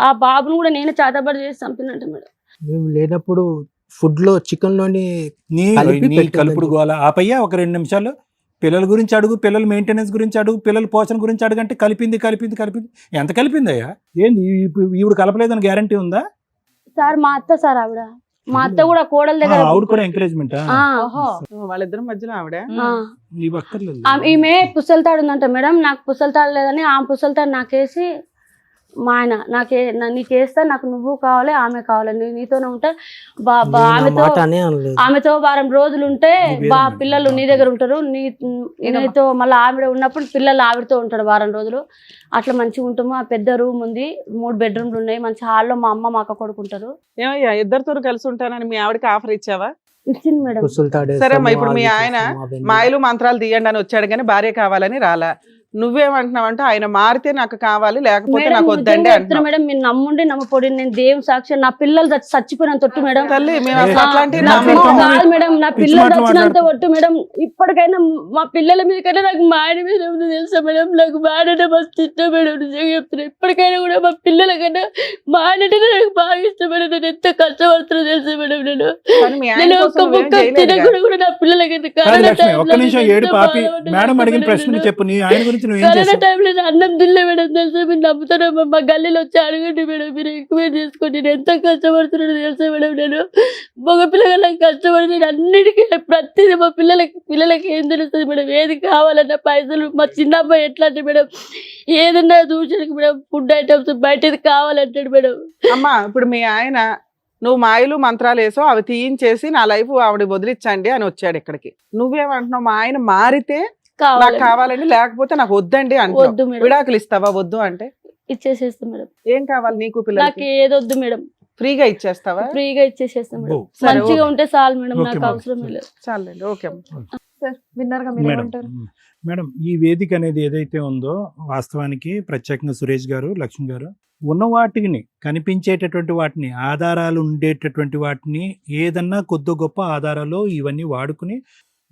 ఆ బాబును కూడా నేను చేతబడి చేసి చంపినంట మేడం. మేము లేనప్పుడు ఫుడ్ లో చికెన్ లోని నీ కలిపి నీ పెట్టాలని కలుపుడు గోల ఆపయ్యా ఒక 2 నిమిషాలు. పిల్లల గురించి అడుగు, పిల్లల మెయింటెనెన్స్ గురించి అడుగు, పిల్లల పోషణ గురించి అడుగంటే కలిపింది ఎంత కలిపిందయ్యా? ఏంది ఈవిడ కలపలేదని గ్యారంటీ ఉందా? సార్ మా అత్త సార్ ఆవిడ, మా అత్త కూడా కోడల దగ్గర ఆవిడ కూడా ఎంకరేజ్మెంట్ ఆ, వాళ్ళిద్దరి మధ్యలో ఆవిడ ఆ. నీవు అక్కర్లేదు. ఈమె పుస్తలతాడు ఉందంట మేడం. నాకు పుస్తలతాడు లేదని ఆమె పుస్తలతాడు నాకేసి మా ఆయన నీకేస్తా, నాకు నువ్వు కావాలి, ఆమె కావాలి, నీతోనే ఉంటా మాట అనే అనలేదు. ఆమెతో వారం రోజులు ఉంటే పిల్లలు నీ దగ్గర ఉంటారు, నీతో మళ్ళీ ఆవిడ ఉన్నప్పుడు పిల్లలు ఆవిడతో ఉంటాడు వారం రోజులు. అట్లా మంచిగా ఉంటాము. ఆ పెద్ద రూమ్ ఉంది, 3 బెడ్రూమ్లు ఉన్నాయి, మంచి హాల్లో మా అమ్మ మా అక్క కొడుకుంటారు. ఏమయ్యా ఇద్దరితో కలిసి ఉంటానని మీ ఆవిడకి ఆఫర్ ఇచ్చావా? ఇచ్చింది మేడం. పుసులు తాడేస్తాము, సరే అమ్మా, ఇప్పుడు మీ అది ఆయన చేస్తాము, అవన్నీ. మాయలు మంత్రాలు తీయండి అని వచ్చాడు కానీ భార్య కావాలని రాలా. నువ్వేమంటున్నావంటే ఆయన మారితే నాకు కావాలి, లేకపోతే మేడం, నాకు వద్దండి నిజంగా చెప్తున్నా అంటున్నావు. మేడం, మీరు నమ్ముండి నమ్మపోడి, నేను దేవుని సాక్షి, నా పిల్లలు చచ్చిపోయిన తొట్టు మేడం. తల్లి మేము అసలు ఏ, అట్లాంటివి నా నమ్మకం. నమ్మము. పిల్లలు కాదు మేడం, నా పిచ్చి పిల్లలు మాటలు చచ్చినంత మాట్లాడుతూ. ఒట్టు మేడం. ఇప్పటికైనా మా పిల్లల మీద కన్నా నాకు మా ఆయన మీద ఏముందో తెలుసా మేడం. నాకు మా ఆయన మస్తు ఇష్టం మేడం, నిజంగా చెప్తున్నా. ఇప్పటికైనా కూడా మా పిల్లల కన్నా మా ఆయన నాకు బాగా ఇష్టం మేడం. నేను ఎంత కష్టపడుతున్నా తెలుసా మేడం. కానీ మీ ఆయన నేను కోసం ఒక్క నువ్వేం ముక్క చేయలేదుగా. తినకుండా కూడా నా పిల్లలకి కాదు లక్ష్మి, ఒక్క నిమిషం ఏడు పాపి. మేడం అడిగిన ప్రశ్నకు చెప్పు, నీ ఆయన గురించి నువ్వేం కరోనా చేస్తావు? టైంలో నేను అన్నం తినలే మేడం తెలుసా. మీరు నమ్ముతారో మా గల్లీలో వచ్చి అడగండి మేడం, మీరు ఎక్కువ చేసుకోండి. నేను ఎంత కష్టపడుతున్నాను తెలుసా మేడం. నేను మగ పిల్లలకు కష్టపడి నేను అన్నిటికీ ప్రతిదీ మా పిల్లలకి ఏం తెలుస్తుంది మేడం. ఏది కావాలన్నా పైసలు, మా చిన్న అబ్బాయి ఎట్లా అంటే మేడం, ఏదన్నా చూసానికి మేడం, ఫుడ్ ఐటమ్స్ బయటది కావాలంటాడు మేడం. అమ్మా ఇప్పుడు మీ ఆయన నువ్వు మాయలు మంత్రాలు వేసో అవి తీయించేసి నా లైఫ్ ఆవిడ వదిలించండి అని వచ్చాడు ఇక్కడికి. నువ్వేమంటున్నావు? మా ఆయన మారితే నాకు కావాలండి, లేకపోతే నాకు వద్దండి అంటున్నావు. వద్దు మేడం, విడాకులు ఇస్తావా వద్దు అంటే? ఇచ్చేసేస్తాం మేడం. ఏం కావాలి నీకు? నాకు పిల్లలకి ఏదొద్దు మేడం, ఫ్రీగా ఇచ్చేస్తావా? ఫ్రీగా ఇచ్చేసేస్తాం మేడం. సరే, మంచిగా ఓకే. ఉంటే చాలు మేడం, ఓకే నాకు మేడం. అవసరం లేదు. చాలండి, ఓకే అమ్మా. సార్ విన్నారుగా, మీరు మేడం ఏమంటారు? మేడం, ఈ వేదిక అనేది ఏదైతే ఉందో వాస్తవానికి ప్రత్యేకంగా సురేష్ గారు, లక్ష్మి గారు, ఉన్న వాటిని, కనిపించేటటువంటి వాటిని, ఆధారాలు ఉండేటటువంటి వాటిని, ఏదన్నా కొద్ది గొప్ప ఆధారాలు ఇవన్నీ వాడుకుని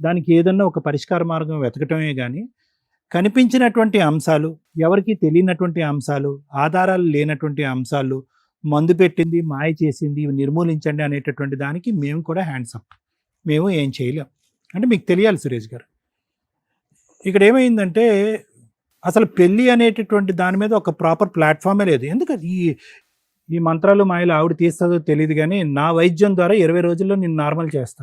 దానికి ఏదన్నా ఒక పరిష్కార మార్గం వెతకటమే కానీ, కనిపించినటువంటి అంశాలు, ఎవరికి తెలియనటువంటి అంశాలు, ఆధారాలు లేనటువంటి అంశాలు, మందు పెట్టింది, మాయ చేసింది, ఇవి నిర్మూలించండి అనేటటువంటి దానికి మేము కూడా హ్యాండ్స్ అప్. మేము ఏం చేయలేం. అంటే మీకు తెలియాలి సురేష్ గారు, ఇక్కడ ఏమైందంటే అసలు పెళ్ళి అనేటటువంటి దాని మీద ఒక ప్రాపర్ ప్లాట్ఫామే లేదు. ఎందుకంటే ఈ మంత్రాలు మాయలు ఆవిడ తీస్తుందో తెలియదు కానీ నా వైద్యం ద్వారా 20 రోజుల్లో నేను నార్మల్ చేస్తా.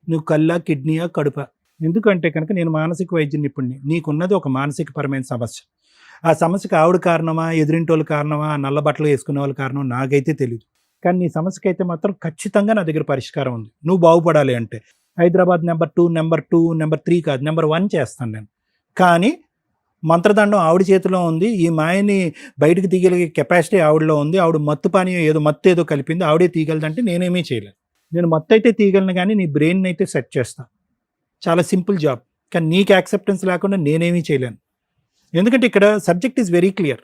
నువ్వు కళ్ళ, కిడ్నీయా, కడుప. ఎందుకంటే కనుక నేను మానసిక వైద్య నిపుణుడిని. నీకున్నది ఒక మానసికపరమైన సమస్య. ఆ సమస్యకి ఆవిడ కారణమా, ఎదురింటోళ్ళు కారణమా, నల్ల బట్టలు వేసుకునే వాళ్ళు కారణం నాకైతే తెలియదు. కానీ నీ సమస్యకి అయితే మాత్రం ఖచ్చితంగా నా దగ్గర పరిష్కారం ఉంది. నువ్వు బాగుపడాలి అంటే హైదరాబాద్ నెంబర్ 2, నెంబర్ 3 కాదు, నెంబర్ 1 చేస్తాను నేను. కానీ మంత్రదండం ఆవిడ చేతిలో ఉంది. ఈ మాయని బయటకు తీయగలిగే కెపాసిటీ ఆవిడలో ఉంది. ఆవిడ మత్తు పానీయం మత్తు ఏదో కలిపింది, ఆవిడే తీయగలదంటే నేనేమీ చేయలేను. నేను మత్తు అయితే తీయగలను కానీ నీ బ్రెయిన్ అయితే సెట్ చేస్తాను. చాలా సింపుల్ జాబ్. కానీ నీకు యాక్సెప్టెన్స్ లేకుండా నేనేమీ చేయలేను. ఎందుకంటే ఇక్కడ సబ్జెక్ట్ ఈజ్ వెరీ క్లియర్.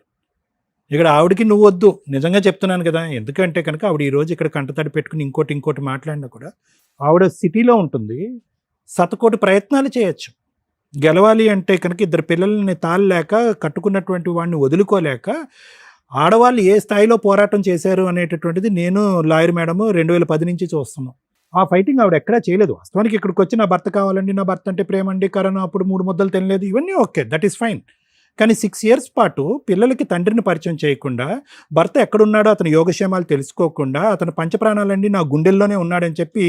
ఇక్కడ ఆవిడకి నువ్వు వద్దు, నిజంగా చెప్తున్నాను కదా. ఎందుకంటే కనుక ఆవిడ ఈరోజు ఇక్కడ కంటతడి పెట్టుకుని ఇంకోటి మాట్లాడినా కూడా ఆవిడ సిటీలో ఉంటుంది. శతకోటి ప్రయత్నాలు చేయొచ్చు. గెలవాలి అంటే కనుక ఇద్దరు పిల్లల్ని తాళలేక, కట్టుకున్నటువంటి వాడిని వదులుకోలేక ఆడవాళ్ళు ఏ స్థాయిలో పోరాటం చేశారు అనేటటువంటిది నేను, లాయర్ మేడము 2010 నుంచి చూస్తున్నాం. ఆ ఫైటింగ్ ఆవిడ ఎక్కడా చేయలేదు. వాస్తవానికి ఇక్కడికి వచ్చి నా భర్త కావాలండి, నా భర్త అంటే ప్రేమ అండి, కరోనా అప్పుడు 3 ముద్దలు తినలేదు, ఇవన్నీ ఓకే, దట్ ఈస్ ఫైన్. కానీ 6 years పాటు పిల్లలకి తండ్రిని పరిచయం చేయకుండా, భర్త ఎక్కడున్నాడో అతని యోగక్షేమాలు తెలుసుకోకుండా, అతను పంచప్రాణాలండి నా గుండెల్లోనే ఉన్నాడని చెప్పి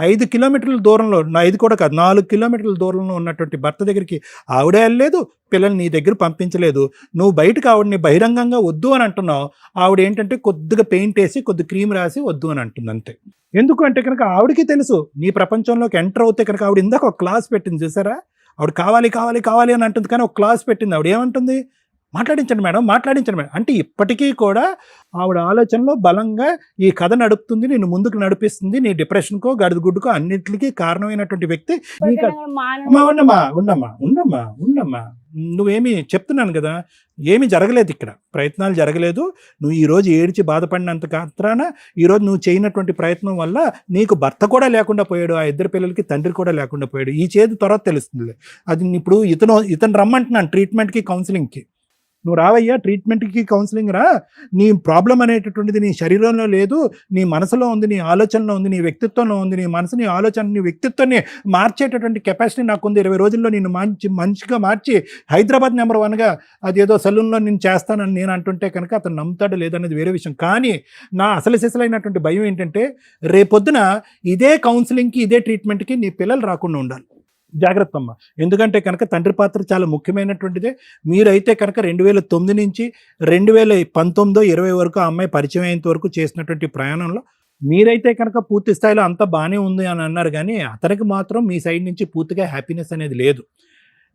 5 kilometers దూరంలో, 5 కూడా కాదు 4 kilometers దూరంలో ఉన్నటువంటి భర్త దగ్గరికి ఆవిడే వెళ్ళలేదు, పిల్లల్ని నీ దగ్గర పంపించలేదు. నువ్వు బయటకు ఆవిడని బహిరంగంగా వద్దు అని అంటున్నావు. ఆవిడ ఏంటంటే కొద్దిగా పెయింట్ వేసి, కొద్ది క్రీమ్ రాసి వద్దు అని అంటుంది అంతే. ఎందుకు అంటే కనుక ఆవిడకి తెలుసు నీ ప్రపంచంలోకి ఎంటర్ అవుతే కనుక. ఆవిడ ఇందాక ఒక క్లాస్ పెట్టింది చూసారా, ఆవిడ కావాలి అని అంటుంది. కానీ ఒక క్లాస్ పెట్టింది. ఆవిడ ఏమంటుంది? మాట్లాడించండి మేడం అంటే ఇప్పటికీ కూడా ఆవిడ ఆలోచనలో బలంగా ఈ కథ నడుపుతుంది, నేను ముందుకు నడిపిస్తుంది. నీ డిప్రెషన్కో, గడిదగుడ్డుకో అన్నింటికి కారణమైనటువంటి వ్యక్తి. ఇప్పటికైనా కూడా మా ఆయన ఉండమ్మా నువ్వేమి చెప్తున్నాను కదా, ఏమీ జరగలేదు ఇక్కడ, ప్రయత్నాలు జరగలేదు. నువ్వు ఈరోజు ఏడ్చి బాధపడినంత మాత్రాన ఈరోజు నువ్వు చేయనటువంటి ప్రయత్నం వల్ల నీకు భర్త కూడా లేకుండా పోయాడు, ఆ ఇద్దరు పిల్లలకి తండ్రి కూడా లేకుండా పోయాడు. ఈ చేదు తర్వాత తెలుస్తుంది. అది ఇప్పుడు ఇతను రమ్మంటున్నాను ట్రీట్మెంట్కి, కౌన్సిలింగ్కి. నువ్వు రావయ్యా, ట్రీట్మెంట్కి కౌన్సిలింగ్ రా. నీ ప్రాబ్లం అనేటటువంటిది నీ శరీరంలో లేదు, నీ మనసులో ఉంది, నీ ఆలోచనలో ఉంది, నీ వ్యక్తిత్వంలో ఉంది. నీ మనసు, నీ ఆలోచన, నీ వ్యక్తిత్వాన్ని మార్చేటటువంటి కెపాసిటీ నాకుంది. 20 రోజుల్లో నేను మంచిగా మార్చి హైదరాబాద్ నెంబర్ 1గా అదేదో సలూన్లో నేను చేస్తానని నేను అంటుంటే కనుక అతను నమ్ముతాడు లేదనేది వేరే విషయం. కానీ నా అసలు సిసలైనటువంటి భయం ఏంటంటే రేపొద్దున ఇదే కౌన్సిలింగ్కి, ఇదే ట్రీట్మెంట్కి నీ పిల్లలు రాకుండా ఉండాలి. జాగ్రత్త అమ్మ. ఎందుకంటే కనుక తండ్రి పాత్ర చాలా ముఖ్యమైనటువంటిదే. మీరైతే కనుక 2009 నుంచి 2019-20 వరకు ఆ అమ్మాయి పరిచయం అయ్యేంత వరకు చేసినటువంటి ప్రయాణంలో మీరైతే కనుక పూర్తి స్థాయిలో అంతా బాగానే ఉంది అని అన్నారు. కానీ అతనికి మాత్రం మీ సైడ్ నుంచి పూర్తిగా హ్యాపీనెస్ అనేది లేదు.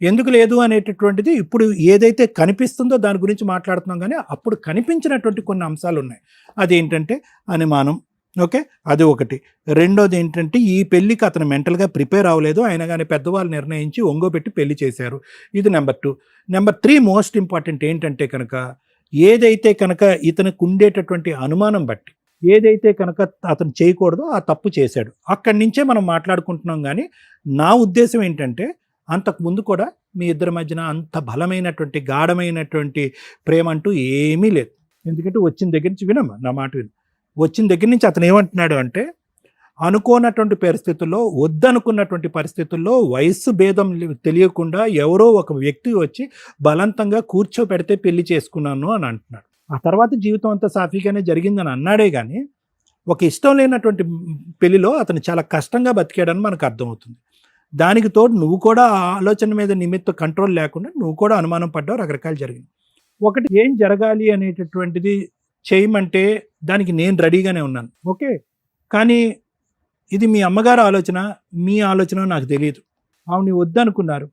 ఎందుకు లేదు అనేటటువంటిది ఇప్పుడు ఏదైతే కనిపిస్తుందో దాని గురించి మాట్లాడుతున్నాం. కానీ అప్పుడు కనిపించినటువంటి కొన్ని అంశాలు ఉన్నాయి. అదేంటంటే అనుమానం. ఓకే, అది ఒకటి. రెండోది ఏంటంటే ఈ పెళ్ళికి అతను మెంటల్గా ప్రిపేర్ అవ్వలేదు, అయినా కానీ పెద్దవాళ్ళు నిర్ణయించి ఒంగోబెట్టి పెళ్లి చేశారు. ఇది నెంబర్ 2. నెంబర్ 3 మోస్ట్ ఇంపార్టెంట్ ఏంటంటే కనుక ఏదైతే కనుక ఇతనికి ఉండేటటువంటి అనుమానం బట్టి ఏదైతే కనుక అతను చేయకూడదో ఆ తప్పు చేశాడు. అక్కడి నుంచే మనం మాట్లాడుకుంటున్నాం. కానీ నా ఉద్దేశం ఏంటంటే అంతకుముందు కూడా మీ ఇద్దరి మధ్యన అంత బలమైనటువంటి గాఢమైనటువంటి ప్రేమ అంటూ ఏమీ లేదు. ఎందుకంటే వచ్చిన దగ్గర నుంచి వినమ్మా, నా మాట విను. వచ్చిన దగ్గర నుంచి అతను ఏమంటున్నాడు అంటే అనుకోనటువంటి పరిస్థితుల్లో, వద్దనుకున్నటువంటి పరిస్థితుల్లో వయస్సు భేదం తెలియకుండా ఎవరో ఒక వ్యక్తి వచ్చి బలవంతంగా కూర్చోపెడితే పెళ్లి చేసుకున్నాను అని అంటున్నాడు. ఆ తర్వాత జీవితం అంతా సాఫీగానే జరిగిందని అన్నాడే కానీ ఒక ఇష్టం లేనటువంటి పెళ్లిలో అతను చాలా కష్టంగా బతికాడని మనకు అర్థమవుతుంది. దానికి తోడు నువ్వు కూడా ఆ ఆలోచన మీద నిమిత్త కంట్రోల్ లేకుండా నువ్వు కూడా అనుమానం పడ్డావు, రకరకాలు జరిగింది. ఒకటి ఏం జరగాలి అనేటటువంటిది చేయమంటే దానికి నేను రెడీగానే ఉన్నాను. ఓకే, కానీ ఇది మీ అమ్మగారు ఆలోచన, మీ ఆలోచన నాకు తెలియదు. ఆవిడ వద్దనుకున్నారు.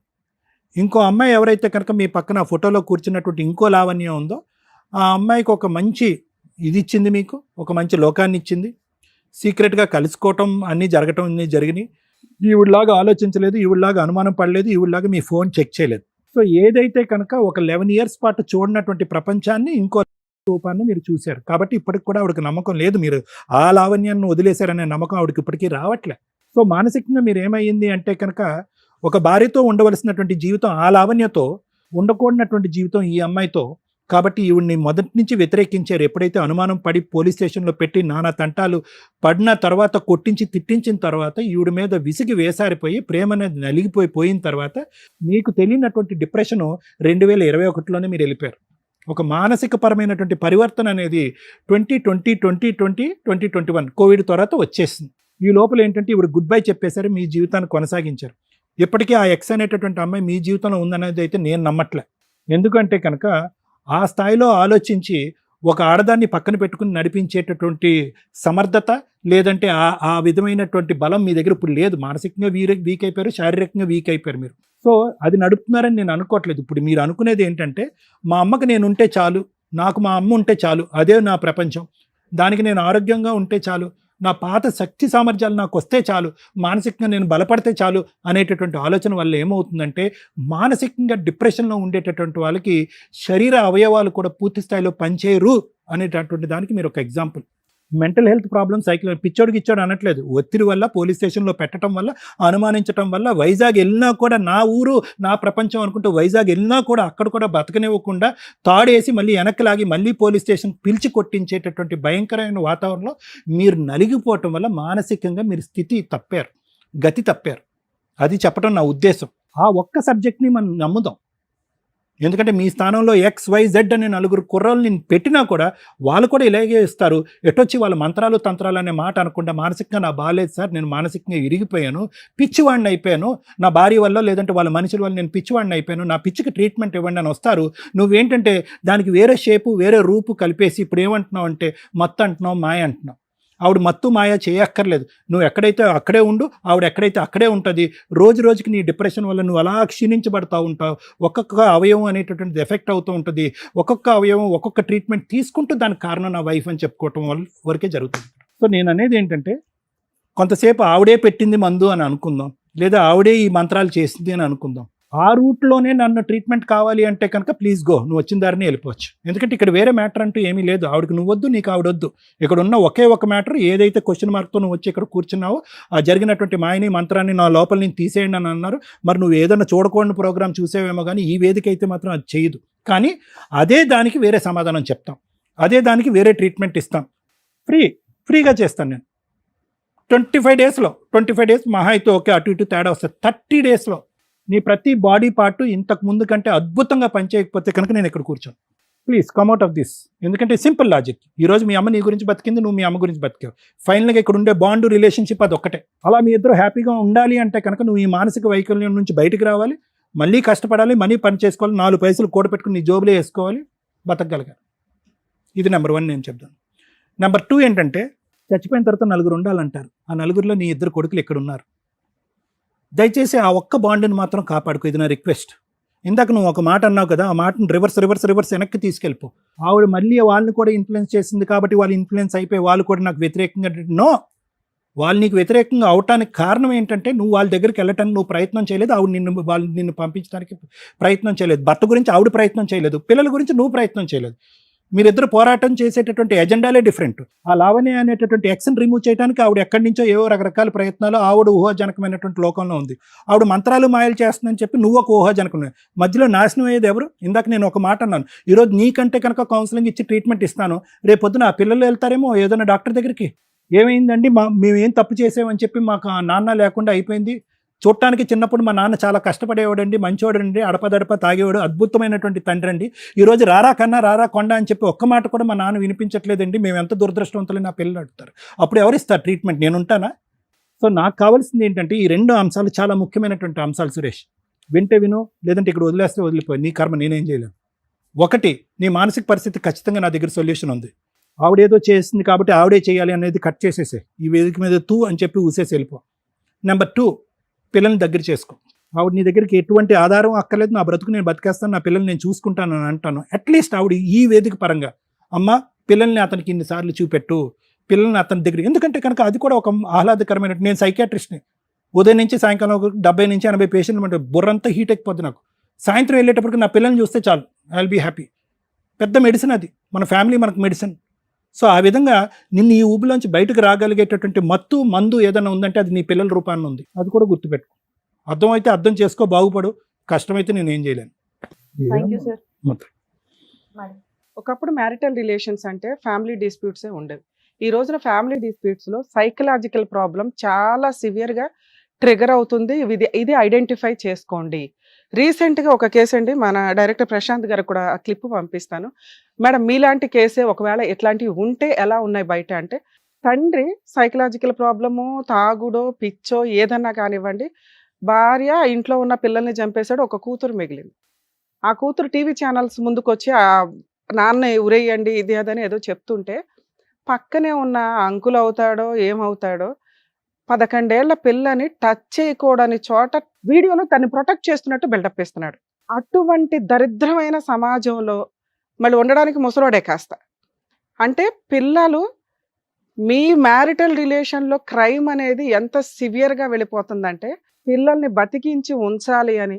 ఇంకో అమ్మాయి ఎవరైతే కనుక మీ పక్కన ఫోటోలో కూర్చున్నటువంటి ఇంకో లావణ్యం ఉందో ఆ అమ్మాయికి ఒక మంచి ఇది ఇచ్చింది, మీకు ఒక మంచి లోకాన్ని ఇచ్చింది. సీక్రెట్గా కలుసుకోవటం అన్నీ జరగటం అన్నీ జరిగినాయి. ఈవిడలాగా ఆలోచించలేదు, ఈవిడలాగా అనుమానం పడలేదు, ఈవిడలాగా మీ ఫోన్ చెక్ చేయలేదు. సో ఏదైతే కనుక ఒక 11 years పాటు చూడనటువంటి ప్రపంచాన్ని ఇంకో రూపాన్ని మీరు చూశారు. కాబట్టి ఇప్పటికి కూడా ఆవిడకి నమ్మకం లేదు, మీరు ఆ లావణ్యాన్ని వదిలేశారనే నమ్మకం ఆవిడకి ఇప్పటికీ రావట్లే. సో మానసికంగా మీరు ఏమైంది అంటే కనుక ఒక భార్యతో ఉండవలసినటువంటి జీవితం ఆ లావణ్యతో, ఉండకూడనటువంటి జీవితం ఈ అమ్మాయితో. కాబట్టి ఈవిడ్ని మొదటి నుంచి వ్యతిరేకించారు. ఎప్పుడైతే అనుమానం పడి పోలీస్ స్టేషన్లో పెట్టి నానా తంటాలు పడిన తర్వాత, కొట్టించి తిట్టించిన తర్వాత, ఈవిడ మీద విసిగి వేసారిపోయి ప్రేమ అనేది నలిగిపోయిన తర్వాత మీకు తెలియనటువంటి డిప్రెషను 2021లోనే మీరు వెళ్ళిపోయారు. ఒక మానసిక పరమైనటువంటి పరివర్తన అనేది 2020, 2020, 2021 కోవిడ్ తర్వాత వచ్చేసింది. ఈ లోపల ఏంటంటే ఇప్పుడు గుడ్ బై చెప్పేశారు, మీ జీవితాన్ని కొనసాగించారు. ఇప్పటికీ ఆ ఎక్స్ అనేటటువంటి అమ్మాయి మీ జీవితంలో ఉందనేది అయితే నేను నమ్మట్లే. ఎందుకంటే కనుక ఆ స్థాయిలో ఆలోచించి ఒక ఆడదాన్ని పక్కన పెట్టుకుని నడిపించేటటువంటి సమర్థత లేదంటే ఆ విధమైనటువంటి బలం మీ దగ్గర ఇప్పుడు లేదు. మానసికంగా వీక్ అయిపోయారు, శారీరకంగా వీక్ అయిపోయారు మీరు. సో అది నడుపుతున్నారని నేను అనుకోవట్లేదు. ఇప్పుడు మీరు అనుకునేది ఏంటంటే మా అమ్మకి నేను ఉంటే చాలు, నాకు మా అమ్మ ఉంటే చాలు, అదే నా ప్రపంచం, దానికి నేను ఆరోగ్యంగా ఉంటే చాలు, నా పాత శక్తి సామర్థ్యాలు నాకు వస్తే చాలు, మానసికంగా నేను బలపడితే చాలు అనేటటువంటి ఆలోచన వల్ల ఏమవుతుందంటే మానసికంగా డిప్రెషన్లో ఉండేటటువంటి వాళ్ళకి శరీర అవయవాలు కూడా పూర్తి స్థాయిలో పనిచేయరు అనేటటువంటి దానికి మీరు ఒక ఎగ్జాంపుల్. మెంటల్ హెల్త్ ప్రాబ్లమ్, పిచ్చోడికి ఇచ్చాడు అనట్లేదు. ఒత్తిడి వల్ల పోలీస్ స్టేషన్లో పెట్టడం వల్ల, అనుమానించడం వల్ల, వైజాగ్ వెళ్ళినా కూడా నా ఊరు నా ప్రపంచం అనుకుంటూ వైజాగ్ వెళ్ళినా కూడా అక్కడ కూడా బతకనివ్వకుండా తాడేసి మళ్ళీ వెనక్కి లాగి మళ్ళీ పోలీస్ స్టేషన్ పిలిచి కొట్టించేటటువంటి భయంకరమైన వాతావరణంలో మీరు నలిగిపోవటం వల్ల మానసికంగా మీరు స్థితి తప్పారు, గతి తప్పారు. అది చెప్పడం నా ఉద్దేశం. ఆ ఒక్క సబ్జెక్ట్ని మనం నమ్ముదాం. ఎందుకంటే మీ స్థానంలో XYZ అనే 4 కుర్రాళ్ళు నేను పెట్టినా కూడా వాళ్ళు కూడా ఇలాగే ఇస్తారు. ఎటొచ్చి వాళ్ళ మంత్రాలు తంత్రాలు అనే మాట అనకుండా మానసికంగా నా బాగాలేదు సార్, నేను మానసికంగా ఇరిగిపోయాను, పిచ్చివాడిని అయిపోయాను, నా భార్య వల్ల లేదంటే వాళ్ళ మనుషుల వల్ల నేను పిచ్చివాడిని అయిపోయాను, నా పిచ్చికి ట్రీట్మెంట్ ఇవ్వండి అని వస్తారు. నువ్వేంటంటే దానికి వేరే షేపు వేరే రూపు కలిపేసి ఇప్పుడు ఏమంటున్నావు అంటే మత్తు అంటున్నావు, మాయ అంటున్నావు. ఆవిడ మత్తు మాయ చేయక్కర్లేదు. నువ్వు ఎక్కడైతే అక్కడే ఉండు, ఆవిడ ఎక్కడైతే అక్కడే ఉంటుంది. రోజు రోజుకి నీ డిప్రెషన్ వల్ల నువ్వు అలా క్షీణించబడతా ఉంటావు. ఒక్కొక్క అవయవం అనేటటువంటిది ఎఫెక్ట్ అవుతూ ఉంటుంది. ఒక్కొక్క అవయవం ఒక్కొక్క ట్రీట్మెంట్ తీసుకుంటూ దానికి కారణం నా వైఫ్ అని చెప్పుకోవటం వరకే జరుగుతుంది. సో నేను అనేది ఏంటంటే కొంతసేపు ఆవిడే పెట్టింది మందు అని అనుకుందాం, లేదా ఆవిడే ఈ మంత్రాలు చేసింది అని అనుకుందాం. ఆ రూట్లోనే నన్ను ట్రీట్మెంట్ కావాలి అంటే కనుక ప్లీజ్ గో, నువ్వు వచ్చిన దారిని వెళ్ళిపోవచ్చు. ఎందుకంటే ఇక్కడ వేరే మ్యాటర్ అంటూ ఏమీ లేదు. ఆవిడకి నువ్వొద్దు, నీకు ఆవిడొద్దు. ఇక్కడ ఉన్న ఒకే ఒక మ్యాటర్, ఏదైతే క్వశ్చన్ మార్క్తో నువ్వు వచ్చి ఇక్కడ కూర్చున్నావో ఆ జరిగినటువంటి మాయని మంత్రాన్ని నా లోపల నేను తీసేయండి అని అన్నారు. మరి నువ్వు ఏదైనా చూడకూడని ప్రోగ్రామ్ చూసేవేమో కానీ ఈ వేదిక అయితే మాత్రం అది చేయదు. కానీ అదే దానికి వేరే సమాధానం చెప్తాం, అదే దానికి వేరే ట్రీట్మెంట్ ఇస్తాం. ఫ్రీగా చేస్తాను నేను. 25 డేస్ మహా అయితే ఓకే, అటు ఇటు తేడా వస్తుంది. 30 డేస్లో నీ ప్రతి బాడీ పార్ట్ ఇంతకు ముందు కంటే అద్భుతంగా పనిచేయకపోతే కనుక నేను ఇక్కడ కూర్చోను. Please come out of this. ఎందుకంటే సింపుల్ లాజిక్. ఈరోజు మీ అమ్మ నీ గురించి బతికింది, నువ్వు మీ అమ్మ గురించి బతికావు. ఫైనల్గా ఇక్కడ ఉండే బాండ్ రిలేషన్షిప్ అది ఒక్కటే. అలా మీ ఇద్దరు హ్యాపీగా ఉండాలి అంటే కనుక నువ్వు ఈ మానసిక వైకల్యం నుంచి బయటకు రావాలి, మళ్ళీ కష్టపడాలి, మనీ పని చేసుకోవాలి, 4 పైసలు కూడబెట్టుకుని నీ జోబులో వేసుకోవాలి, బతకగలగాలి. ఇది నెంబర్ 1 నేను చెప్తాను. నెంబర్ 2 ఏంటంటే చచ్చిపోయిన తర్వాత 4 ఉండాలంటారు. ఆ 4లో నీ 2 కొడుకులు ఇక్కడ ఉన్నారు. దయచేసి ఆ ఒక్క బాండ్ని మాత్రం కాపాడుకో. ఇది నా రిక్వెస్ట్. ఇందాక నువ్వు ఒక మాట అన్నావు కదా, ఆ మాటను రివర్స్ వెనక్కి తీసుకెళ్ళిపో. ఆవిడ మళ్ళీ వాళ్ళని కూడా ఇన్ఫ్లుయెన్స్ చేసింది కాబట్టి వాళ్ళు ఇన్ఫ్లుయెన్స్ అయిపోయి వాళ్ళు కూడా నాకు వ్యతిరేకంగా. నో, వాళ్ళు నీకు వ్యతిరేకంగా అవటానికి కారణం ఏంటంటే నువ్వు వాళ్ళ దగ్గరికి వెళ్ళటానికి నువ్వు ప్రయత్నం చేయలేదు, ఆవిడ నిన్ను పంపించడానికి ప్రయత్నం చేయలేదు. భర్త గురించి ఆవిడ ప్రయత్నం చేయలేదు, పిల్లల గురించి నువ్వు ప్రయత్నం చేయలేదు. మీరిద్దరు పోరాటం చేసేటటువంటి ఎజెండాలే డిఫరెంట్. ఆ లావణ్య అనేటటువంటి ఎక్స్ని రిమూవ్ చేయడానికి ఆవిడ ఎక్కడి నుంచో ఏవో రకరకాల ప్రయత్నాలు, ఆవిడ ఊహాజనకమైనటువంటి లోకంలో ఉంది. ఆవిడ మంత్రాలు మాయలు చేస్తుందని చెప్పి నువ్వు ఒక ఊహాజనకం. మధ్యలో నాశనం అయ్యేది ఎవరు? ఇందాక నేను ఒక మాట అన్నాను, ఈరోజు నీకంటే కనుక కౌన్సిలింగ్ ఇచ్చి ట్రీట్మెంట్ ఇస్తాను, రేపొద్దున ఆ పిల్లలు వెళ్తారేమో ఏదైనా డాక్టర్ దగ్గరికి, ఏమైందండి మేమేం తప్పు చేసామని చెప్పి మాకు ఆ నాన్న లేకుండా అయిపోయింది. చూడటానికి చిన్నప్పుడు మా నాన్న చాలా కష్టపడేవాడండి, మంచివాడండి, అడపదడప తాగేవాడు, అద్భుతమైనటువంటి తండ్రి అండి. ఈరోజు రారా కన్నా రారా కొండ అని చెప్పి ఒక్క మాట కూడా మా నాన్న వినిపించట్లేదండి, మేము ఎంత దురదృష్టవంతులని నా పిల్లలు అడుగుతారు. అప్పుడు ఎవరిస్తారు ట్రీట్మెంట్? నేను ఉంటానా? సో నాకు కావాల్సింది ఏంటంటే ఈ 2 అంశాలు చాలా ముఖ్యమైనటువంటి అంశాలు సురేష్. వింటే విను, లేదంటే ఇక్కడ వదిలేస్తే వదిలిపోయి, నీ కర్మ, నేనేం చేయలేను. 1, నీ మానసిక పరిస్థితి ఖచ్చితంగా నా దగ్గర సొల్యూషన్ ఉంది. ఆవిడేదో చేసింది కాబట్టి ఆవిడే చేయాలి అనేది కట్ చేసేసే, ఈ వేదిక మీద తూ అని చెప్పి ఊసేసి వెళ్ళిపో. నెంబర్ 2, పిల్లల్ని దగ్గర చేసుకో. ఆవిడ నీ దగ్గరికి ఎటువంటి ఆధారం అక్కర్లేదు, నా బ్రతుకు నేను బతికేస్తాను, నా పిల్లల్ని నేను చూసుకుంటాను అని అంటాను. అట్లీస్ట్ ఆవిడ ఈ వేదిక పరంగా అమ్మ పిల్లల్ని అతనికి ఇన్నిసార్లు చూపెట్టు, పిల్లల్ని అతని దగ్గర. ఎందుకంటే కనుక అది కూడా ఒక ఆహ్లాదకరమైన. నేను సైకియాట్రిస్ట్ని, ఉదయం నుంచి సాయంకాలం 70 నుంచి 80 పేషెంట్లు అంటే బుర్రంతా హీట్ ఎక్కిపోద్ది నాకు. సాయంత్రం వెళ్ళేటప్పటికి నా పిల్లల్ని చూస్తే చాలు, ఐ విల్ బీ హ్యాపీ. పెద్ద మెడిసిన్ అది, మన ఫ్యామిలీ మనకు మెడిసిన్. సో ఆ విధంగా నిన్ను ఈ ఊబిలోంచి బయటకు రాగలిగేటటువంటి మందు ఏదైనా ఉందంటే అది నీ పిల్లల రూపాన్ని ఉంది. అది కూడా గుర్తుపెట్టుకో. అర్థమైతే అర్థం చేసుకో, బాగుపడు. కష్టమైతే నేను ఏం చేయలేను. Thank you sir. ఒకప్పుడు మ్యారిటల్ రిలేషన్స్ అంటే ఫ్యామిలీ డిస్ప్యూట్సే ఉండేవి. ఈ రోజున ఫ్యామిలీ డిస్ప్యూట్స్లో సైకలాజికల్ ప్రాబ్లం చాలా సివియర్గా ట్రిగర్ అవుతుంది. ఇది ఐడెంటిఫై చేసుకోండి. రీసెంట్గా ఒక కేసు అండి, మన డైరెక్టర్ ప్రశాంత్ గారు కూడా ఆ క్లిప్ పంపిస్తాను. మేడం మీలాంటి కేసే ఒకవేళ ఇట్లాంటివి ఉంటే ఎలా ఉన్నాయి బయట అంటే, తండ్రి సైకలాజికల్ ప్రాబ్లము, తాగుడో పిచ్చో ఏదన్నా కానివ్వండి, భార్య ఇంట్లో ఉన్న పిల్లల్ని చంపేశాడు, ఒక కూతురు మిగిలింది. ఆ కూతురు టీవీ ఛానల్స్ ముందుకు వచ్చి ఆ నాన్న ఉరేయండి ఇది అదని ఏదో చెప్తుంటే, పక్కనే ఉన్న అంకుల్ అవుతాడో ఏమవుతాడో 11 ఏళ్ల పిల్లని టచ్ చేయకూడని చోట వీడియోలో తను ప్రొటెక్ట్ చేస్తున్నట్టు బిల్డప్ ఇస్తున్నాడు. అటువంటి దరిద్రమైన సమాజంలో మళ్ళీ ఉండడానికి ముసలోడే కాస్త. అంటే పిల్లలు మీ మ్యారిటల్ రిలేషన్లో క్రైమ్ అనేది ఎంత సివియర్గా వెళ్ళిపోతుందంటే, పిల్లల్ని బతికించి ఉంచాలి అని,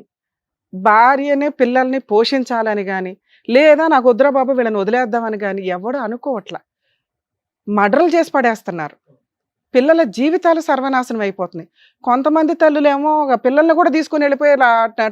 భార్యనే పిల్లల్ని పోషించాలని కానీ, లేదా నాకు వద్దురా బాబు వీళ్ళని వదిలేద్దామని కానీ ఎవడు అనుకోవట్లా. మర్డర్లు చేసి పడేస్తున్నారు. పిల్లల జీవితాలు సర్వనాశనం అయిపోతున్నాయి. కొంతమంది తల్లులేమో పిల్లల్ని కూడా తీసుకుని వెళ్ళిపోయి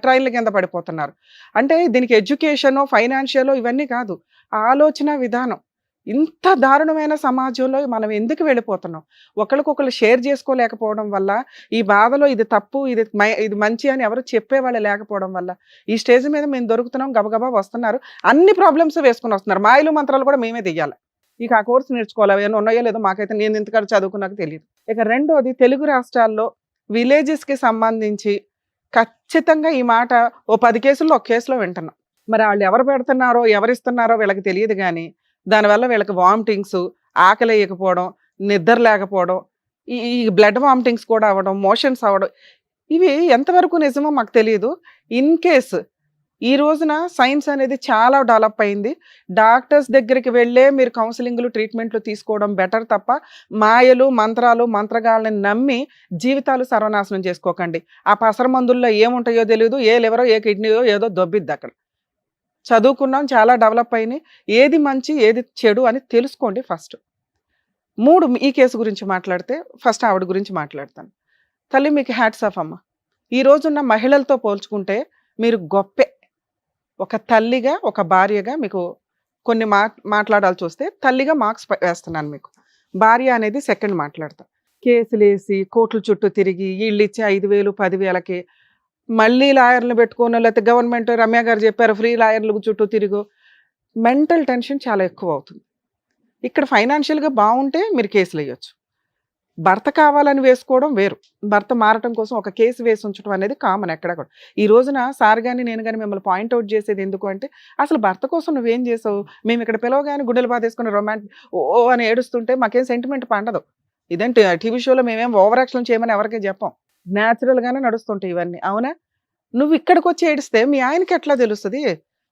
ట్రైన్ల కింద పడిపోతున్నారు. అంటే దీనికి ఎడ్యుకేషను, ఫైనాన్షియల్ ఇవన్నీ కాదు, ఆలోచన విధానం. ఇంత దారుణమైన సమాజంలో మనం ఎందుకు వెళ్ళిపోతున్నాం? ఒకరికొకరు షేర్ చేసుకోలేకపోవడం వల్ల, ఈ బాధలో ఇది తప్పు ఇది మంచి అని ఎవరు చెప్పేవాళ్ళు లేకపోవడం వల్ల ఈ స్టేజ్ మీద మేము దొరుకుతున్నాం, గబగబా వస్తున్నారు, అన్ని ప్రాబ్లమ్స్ వేసుకుని వస్తున్నారు. మాయలు మంత్రాలు కూడా మేమే దియ్యాలి. ఇక ఆ కోర్సు నేర్చుకోవాలి, ఏమైనా ఉన్నాయో లేదో మాకైతే, నేను ఇంతకాడ చదువుకున్నాక తెలియదు. ఇక రెండోది, తెలుగు రాష్ట్రాల్లో విలేజెస్కి సంబంధించి ఖచ్చితంగా ఈ మాట ఓ 10 కేసుల్లో ఒక కేసులో వింటున్నాం. మరి వాళ్ళు ఎవరు పెడుతున్నారో ఎవరిస్తున్నారో వీళ్ళకి తెలియదు కానీ దానివల్ల వీళ్ళకి వామిటింగ్స్, ఆకలి వేయకపోవడం, నిద్ర లేకపోవడం, ఈ బ్లడ్ వామిటింగ్స్ కూడా అవ్వడం, మోషన్స్ అవ్వడం, ఇవి ఎంతవరకు నిజమో మాకు తెలియదు. ఇన్ కేస్ ఈ రోజున సైన్స్ అనేది చాలా డెవలప్ అయింది. డాక్టర్స్ దగ్గరికి వెళ్ళే మీరు కౌన్సిలింగ్లు, ట్రీట్మెంట్లు తీసుకోవడం బెటర్ తప్ప మాయలు, మంత్రాలు, మంత్రగాళ్ళని నమ్మి జీవితాలు సర్వనాశనం చేసుకోకండి. ఆ పసర మందుల్లో ఏముంటాయో తెలియదు. ఏ లివరో, ఏ కిడ్నీయో ఏదో దొబ్బిద్ది అక్కడ. చదువుకున్నాం, చాలా డెవలప్ అయినాయి. ఏది మంచి, ఏది చెడు అని తెలుసుకోండి ఫస్ట్. 3 ఈ కేసు గురించి మాట్లాడితే ఫస్ట్ ఆవిడ గురించి మాట్లాడతాను. తల్లి మీకు హ్యాట్స్ ఆఫ్ అమ్మ. ఈ రోజున్న మహిళలతో పోల్చుకుంటే మీరు గొప్పే. ఒక తల్లిగా, ఒక భార్యగా మీకు కొన్ని మాట్లాడాల్సి వస్తే తల్లిగా మార్క్స్ వేస్తున్నాను మీకు. భార్య అనేది సెకండ్ మాట్లాడతా. కేసులేసి కోర్టుల చుట్టూ తిరిగి వీళ్ళు ఇచ్చే 5,000, 10,000కి మళ్ళీ లాయర్లు పెట్టుకోను, లేకపోతే గవర్నమెంట్ రమ్య గారు చెప్పారు ఫ్రీ లాయర్లు చుట్టూ తిరుగు. మెంటల్ టెన్షన్ చాలా ఎక్కువ అవుతుంది. ఇక్కడ ఫైనాన్షియల్గా బాగుంటే మీరు కేసులు వేయొచ్చు. భర్త కావాలని వేసుకోవడం వేరు. భర్త మారటం కోసం ఒక కేసు వేసి ఉంచడం అనేది కామన్ ఎక్కడ కూడా. ఈ రోజున సార్ కానీ నేను కానీ మిమ్మల్ని పాయింట్అవుట్ చేసేది ఎందుకు అంటే, అసలు భర్త కోసం నువ్వేం చేసావు? మేము ఇక్కడ పిలవగానే గుండెలు బాధేసుకుని ఓ అని ఏడుస్తుంటే మాకేం సెంటిమెంట్ పండదు. ఇదేంటి టీవీ షోలో మేమేం ఓవర్ యాక్షన్ చేయమని ఎవరికీ చెప్పం. న్యాచురల్గానే నడుస్తుంటాయి ఇవన్నీ. అవునా? నువ్వు ఇక్కడికి వచ్చి ఏడిస్తే మీ ఆయనకి ఎట్లా తెలుస్తుంది?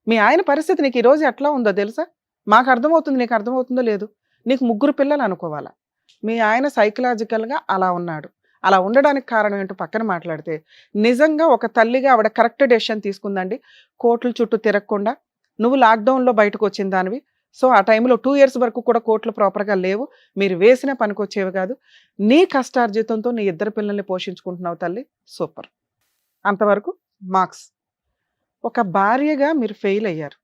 మీ ఆయన పరిస్థితి నీకు ఈరోజు ఎట్లా ఉందో తెలుసా? మాకు అర్థమవుతుంది, నీకు అర్థమవుతుందో లేదు. నీకు 3 పిల్లలు అనుకోవాలా. మీ ఆయన సైకలాజికల్గా అలా ఉన్నాడు. అలా ఉండడానికి కారణం ఏంటో పక్కన మాట్లాడితే, నిజంగా ఒక తల్లిగా ఆవిడ కరెక్ట్ డెసిషన్ తీసుకుందండి. కోర్టుల చుట్టూ తిరగకుండా నువ్వు లాక్డౌన్లో బయటకు వచ్చిన దానివి. సో ఆ టైంలో 2 years వరకు కూడా కోర్టులు ప్రాపర్గా లేవు. మీరు వేసిన పనికొచ్చేవి కాదు. నీ కష్టార్జితంతో నీ 2 పిల్లల్ని పోషించుకుంటున్నావు తల్లి. సూపర్. అంతవరకు మార్క్స్. ఒక భార్యగా మీరు ఫెయిల్ అయ్యారు.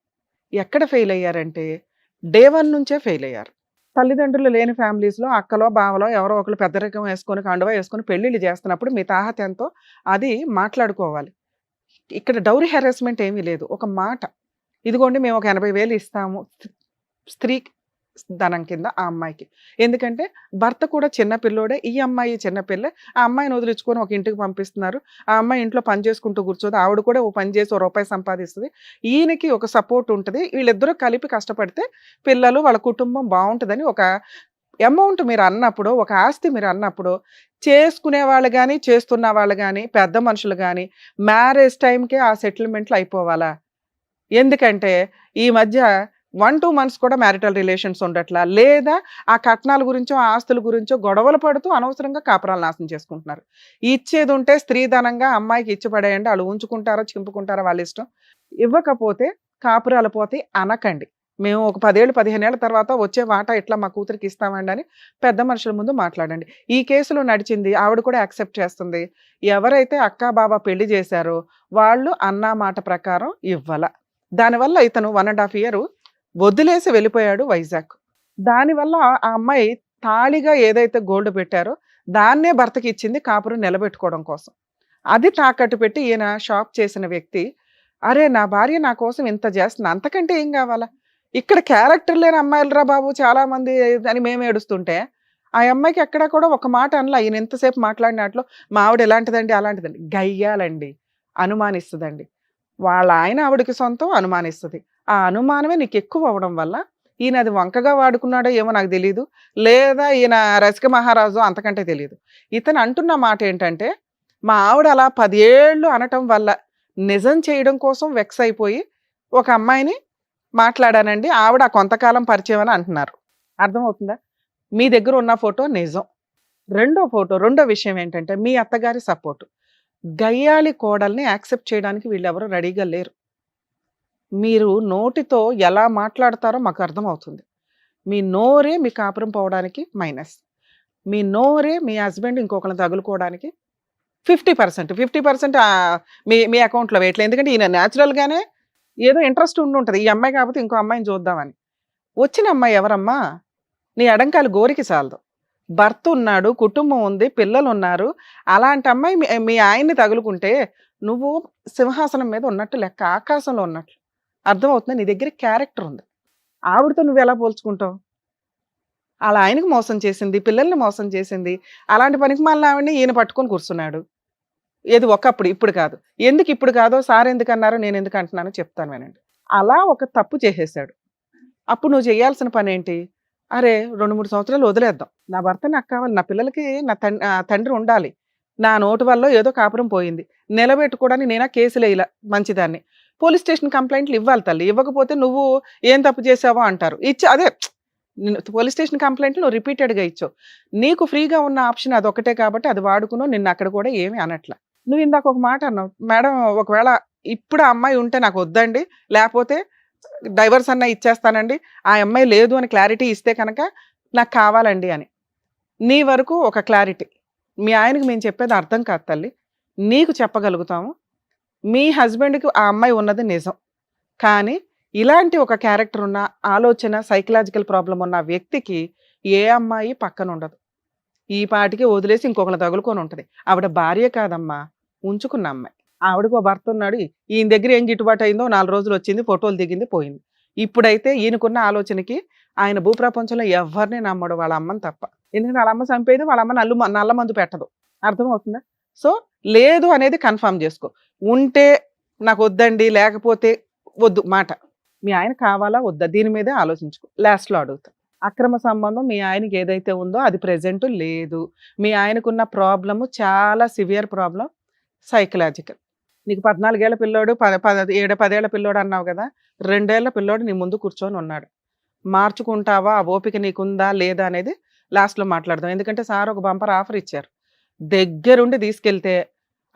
ఎక్కడ ఫెయిల్ అయ్యారంటే డే 1 నుంచే ఫెయిల్ అయ్యారు. తల్లిదండ్రులు లేని ఫ్యామిలీస్లో అక్కలో, బావలో ఎవరో ఒకరు పెద్దరికం వేసుకొని, కండువా వేసుకొని పెళ్ళిళ్ళు చేస్తున్నప్పుడు మీ తాహత ఎంతో అది మాట్లాడుకోవాలి. ఇక్కడ డౌరీ హెరాస్మెంట్ ఏమీ లేదు. ఒక మాట, ఇదిగోండి మేము ఒక 80,000 ఇస్తాము స్త్రీ ధనం కింద ఆ అమ్మాయికి. ఎందుకంటే భర్త కూడా చిన్న పిల్లోడే, ఈ అమ్మాయి చిన్న పిల్లే. ఆ అమ్మాయిని వదిలించుకొని ఒక ఇంటికి పంపిస్తున్నారు. ఆ అమ్మాయి ఇంట్లో పని చేసుకుంటూ కూర్చోదు. ఆవిడ కూడా ఓ పని చేసి ₹1 సంపాదిస్తుంది. ఈయనకి ఒక సపోర్ట్ ఉంటుంది. వీళ్ళిద్దరూ కలిపి కష్టపడితే పిల్లలు, వాళ్ళ కుటుంబం బాగుంటుందని ఒక అమౌంట్ మీరు అన్నప్పుడు, ఒక ఆస్తి మీరు అన్నప్పుడు, చేసుకునే వాళ్ళు కానీ, చేస్తున్న వాళ్ళు కానీ, పెద్ద మనుషులు కానీ మ్యారేజ్ టైంకే ఆ సెటిల్మెంట్లు అయిపోవాలా? ఎందుకంటే ఈ మధ్య 1-2 months కూడా మ్యారిటల్ రిలేషన్స్ ఉండట్లా. లేదా ఆ కట్నాల గురించో, ఆస్తుల గురించో గొడవలు పడుతూ అనవసరంగా కాపురాలు నాశనం చేసుకుంటున్నారు. ఇచ్చేది ఉంటే స్త్రీధనంగా అమ్మాయికి ఇచ్చి పడేయండి. వాళ్ళు ఉంచుకుంటారో చింపుకుంటారో వాళ్ళ ఇష్టం. ఇవ్వకపోతే కాపురాలు పోతే అనకండి. మేము ఒక 10 ఏళ్ళు 15 ఏళ్ల తర్వాత వచ్చే వాటా ఇట్లా మా కూతురికి ఇస్తామండి అని పెద్ద మనుషుల ముందు మాట్లాడండి. ఈ కేసులో నడిచింది, ఆవిడ కూడా యాక్సెప్ట్ చేస్తుంది. ఎవరైతే అక్కా బాబా పెళ్లి చేశారో వాళ్ళు అన్నా మాట ప్రకారం ఇవ్వాల. దానివల్ల ఇతను 1.5 year వదిలేసి వెళ్ళిపోయాడు వైజాగ్. దానివల్ల ఆ అమ్మాయి తాళిగా ఏదైతే గోల్డ్ పెట్టారో దాన్నే భర్తకి ఇచ్చింది కాపురం నిలబెట్టుకోవడం కోసం. అది తాకట్టు పెట్టి ఈయన షాప్ చేసిన వ్యక్తి, అరే నా భార్య నా కోసం ఇంత చేస్తుంది, అంతకంటే ఏం కావాలా? ఇక్కడ క్యారెక్టర్ లేని అమ్మాయిలు రా బాబు చాలా మంది అని మేము ఏడుస్తుంటే, ఆ అమ్మాయికి ఎక్కడ కూడా ఒక మాట అనలా. ఈయన ఎంతసేపు మాట్లాడినట్లు మా ఆవిడ ఎలాంటిదండి, అలాంటిదండి. గయ్యాలండి, అనుమానిస్తుందండి. వాళ్ళ ఆయన ఆవిడకి సొంతం, అనుమానిస్తుంది. ఆ అనుమానమే నీకు ఎక్కువ అవ్వడం వల్ల ఈయన అది వంకగా వాడుకున్నాడో ఏమో నాకు తెలియదు, లేదా ఈయన రసిక మహారాజు అంతకంటే తెలియదు. ఇతను అంటున్న మాట ఏంటంటే, మా ఆవిడ అలా 10 ఏళ్ళు అనటం వల్ల నిజం చేయడం కోసం వెక్స్ అయిపోయి ఒక అమ్మాయిని మాట్లాడానండి, ఆవిడ కొంతకాలం పరిచయం అని అంటున్నారు. అర్థమవుతుందా? మీ దగ్గర ఉన్న ఫోటో నిజం. రెండో విషయం ఏంటంటే మీ అత్తగారి సపోర్టు. గయ్యాళి కోడల్ని యాక్సెప్ట్ చేయడానికి వీళ్ళెవరూ రెడీగా లేరు. మీరు నోటితో ఎలా మాట్లాడతారో మాకు అర్థమవుతుంది. మీ నోరే మీ కాపురం పోవడానికి మైనస్. మీ నోరే మీ హస్బెండ్ ఇంకొకరిని తగులుకోవడానికి 50% మీ అకౌంట్లో వేయట్లేదు. ఎందుకంటే ఈయన న్యాచురల్గానే ఏదో ఇంట్రెస్ట్ ఉంటుంది, ఈ అమ్మాయి కాకపోతే ఇంకో అమ్మాయిని చూద్దామని. వచ్చిన అమ్మాయి ఎవరమ్మా? నీ ఎడంకాలు గోరికి చాలదు. భర్త ఉన్నాడు, కుటుంబం ఉంది, పిల్లలు ఉన్నారు. అలాంటి అమ్మాయి మీ ఆయన్ని తగులుకుంటే నువ్వు సింహాసనం మీద ఉన్నట్టు లెక్క, ఆకాశంలో ఉన్నట్లు. అర్థమవుతుంది? నీ దగ్గర క్యారెక్టర్ ఉంది. ఆవిడతో నువ్వు ఎలా పోల్చుకుంటావు? అలా ఆయనకు మోసం చేసింది, పిల్లల్ని మోసం చేసింది. అలాంటి పనికి మళ్ళీ ఆవిడని ఈయన పట్టుకొని కూర్చున్నాడు. ఏది ఒకప్పుడు, ఇప్పుడు కాదు. ఎందుకు ఇప్పుడు కాదో సార్ ఎందుకు అన్నారో నేను ఎందుకు అంటున్నానో చెప్తాను వినండి. అలా ఒక తప్పు చేసేసాడు. అప్పుడు నువ్వు చేయాల్సిన పని ఏంటి? అరే 2-3 సంవత్సరాలు వదిలేద్దాం. నా భర్త నాకు కావాలి, నా పిల్లలకి నా తండ్రి ఉండాలి. నా నోటు వల్ల ఏదో కాపురం పోయింది, నిలబెట్టుకోవడానికి నేనా కేసులు వేయలా మంచిదాన్ని. పోలీస్ స్టేషన్ కంప్లైంట్లు ఇవ్వాలి తల్లి. ఇవ్వకపోతే నువ్వు ఏం తప్పు చేసావో అంటారు. అదే పోలీస్ స్టేషన్ కంప్లైంట్లు నువ్వు రిపీటెడ్గా ఇచ్చావు. నీకు ఫ్రీగా ఉన్న ఆప్షన్ అదొకటే కాబట్టి అది వాడుకున్నావు. నిన్ను అక్కడ కూడా ఏమీ అనట్లా. నువ్వు ఇందాక ఒక మాట అన్నావు, మేడం ఒకవేళ ఇప్పుడు ఆ అమ్మాయి ఉంటే నాకు వద్దండి, లేకపోతే డైవర్స్ అన్న ఇచ్చేస్తానండి, ఆ అమ్మాయి లేదు అని క్లారిటీ ఇస్తే కనుక నాకు కావాలండి అని. నీ వరకు ఒక క్లారిటీ. మీ ఆయనకి మేము చెప్పేది అర్థం కాదు తల్లి. నీకు చెప్పగలుగుతాము, మీ హస్బెండ్కి ఆ అమ్మాయి ఉన్నది నిజం. కానీ ఇలాంటి ఒక క్యారెక్టర్ ఉన్న, ఆలోచన, సైకలాజికల్ ప్రాబ్లం ఉన్న వ్యక్తికి ఏ అమ్మాయి పక్కన ఉండదు. ఈ పాటికి వదిలేసి ఇంకొకరు తగులుకొని ఉంటుంది. ఆవిడ భార్య కాదమ్మా, ఉంచుకున్న అమ్మాయి. ఆవిడకు భర్త ఉన్నాడు, ఈయన దగ్గర ఏం గిట్టుబాటు అయిందో 4 రోజులు వచ్చింది, ఫోటోలు దిగింది, పోయింది. ఇప్పుడైతే ఈయనకున్న ఆలోచనకి ఆయన భూప్రపంచంలో ఎవరిని నమ్మడు, వాళ్ళ అమ్మని తప్ప. ఎందుకంటే వాళ్ళ అమ్మ చంపేది, వాళ్ళ అమ్మ నల్ల మందు పెట్టదు. అర్థమవుతుందా? సో లేదు అనేది కన్ఫర్మ్ చేసుకో. ఉంటే నాకు వద్దండి, లేకపోతే వద్దు మాట. మీ ఆయన కావాలా వద్దా దీని మీదే ఆలోచించుకో. లాస్ట్లో అడుగుతా. అక్రమ సంబంధం మీ ఆయనకి ఏదైతే ఉందో అది ప్రెజెంట్ లేదు. మీ ఆయనకున్న ప్రాబ్లము చాలా సివియర్ ప్రాబ్లం, సైకలాజికల్. నీకు 14 ఏళ్ల పిల్లోడు, 7-10 ఏళ్ల పిల్లోడు అన్నావు కదా, 2 ఏళ్ల పిల్లోడు నీ ముందు కూర్చొని ఉన్నాడు. మార్చుకుంటావా, ఆ ఓపిక నీకుందా లేదా అనేది లాస్ట్లో మాట్లాడదాం. ఎందుకంటే సార్ ఒక బంపర్ ఆఫర్ ఇచ్చారు. దగ్గరుండి తీసుకెళ్తే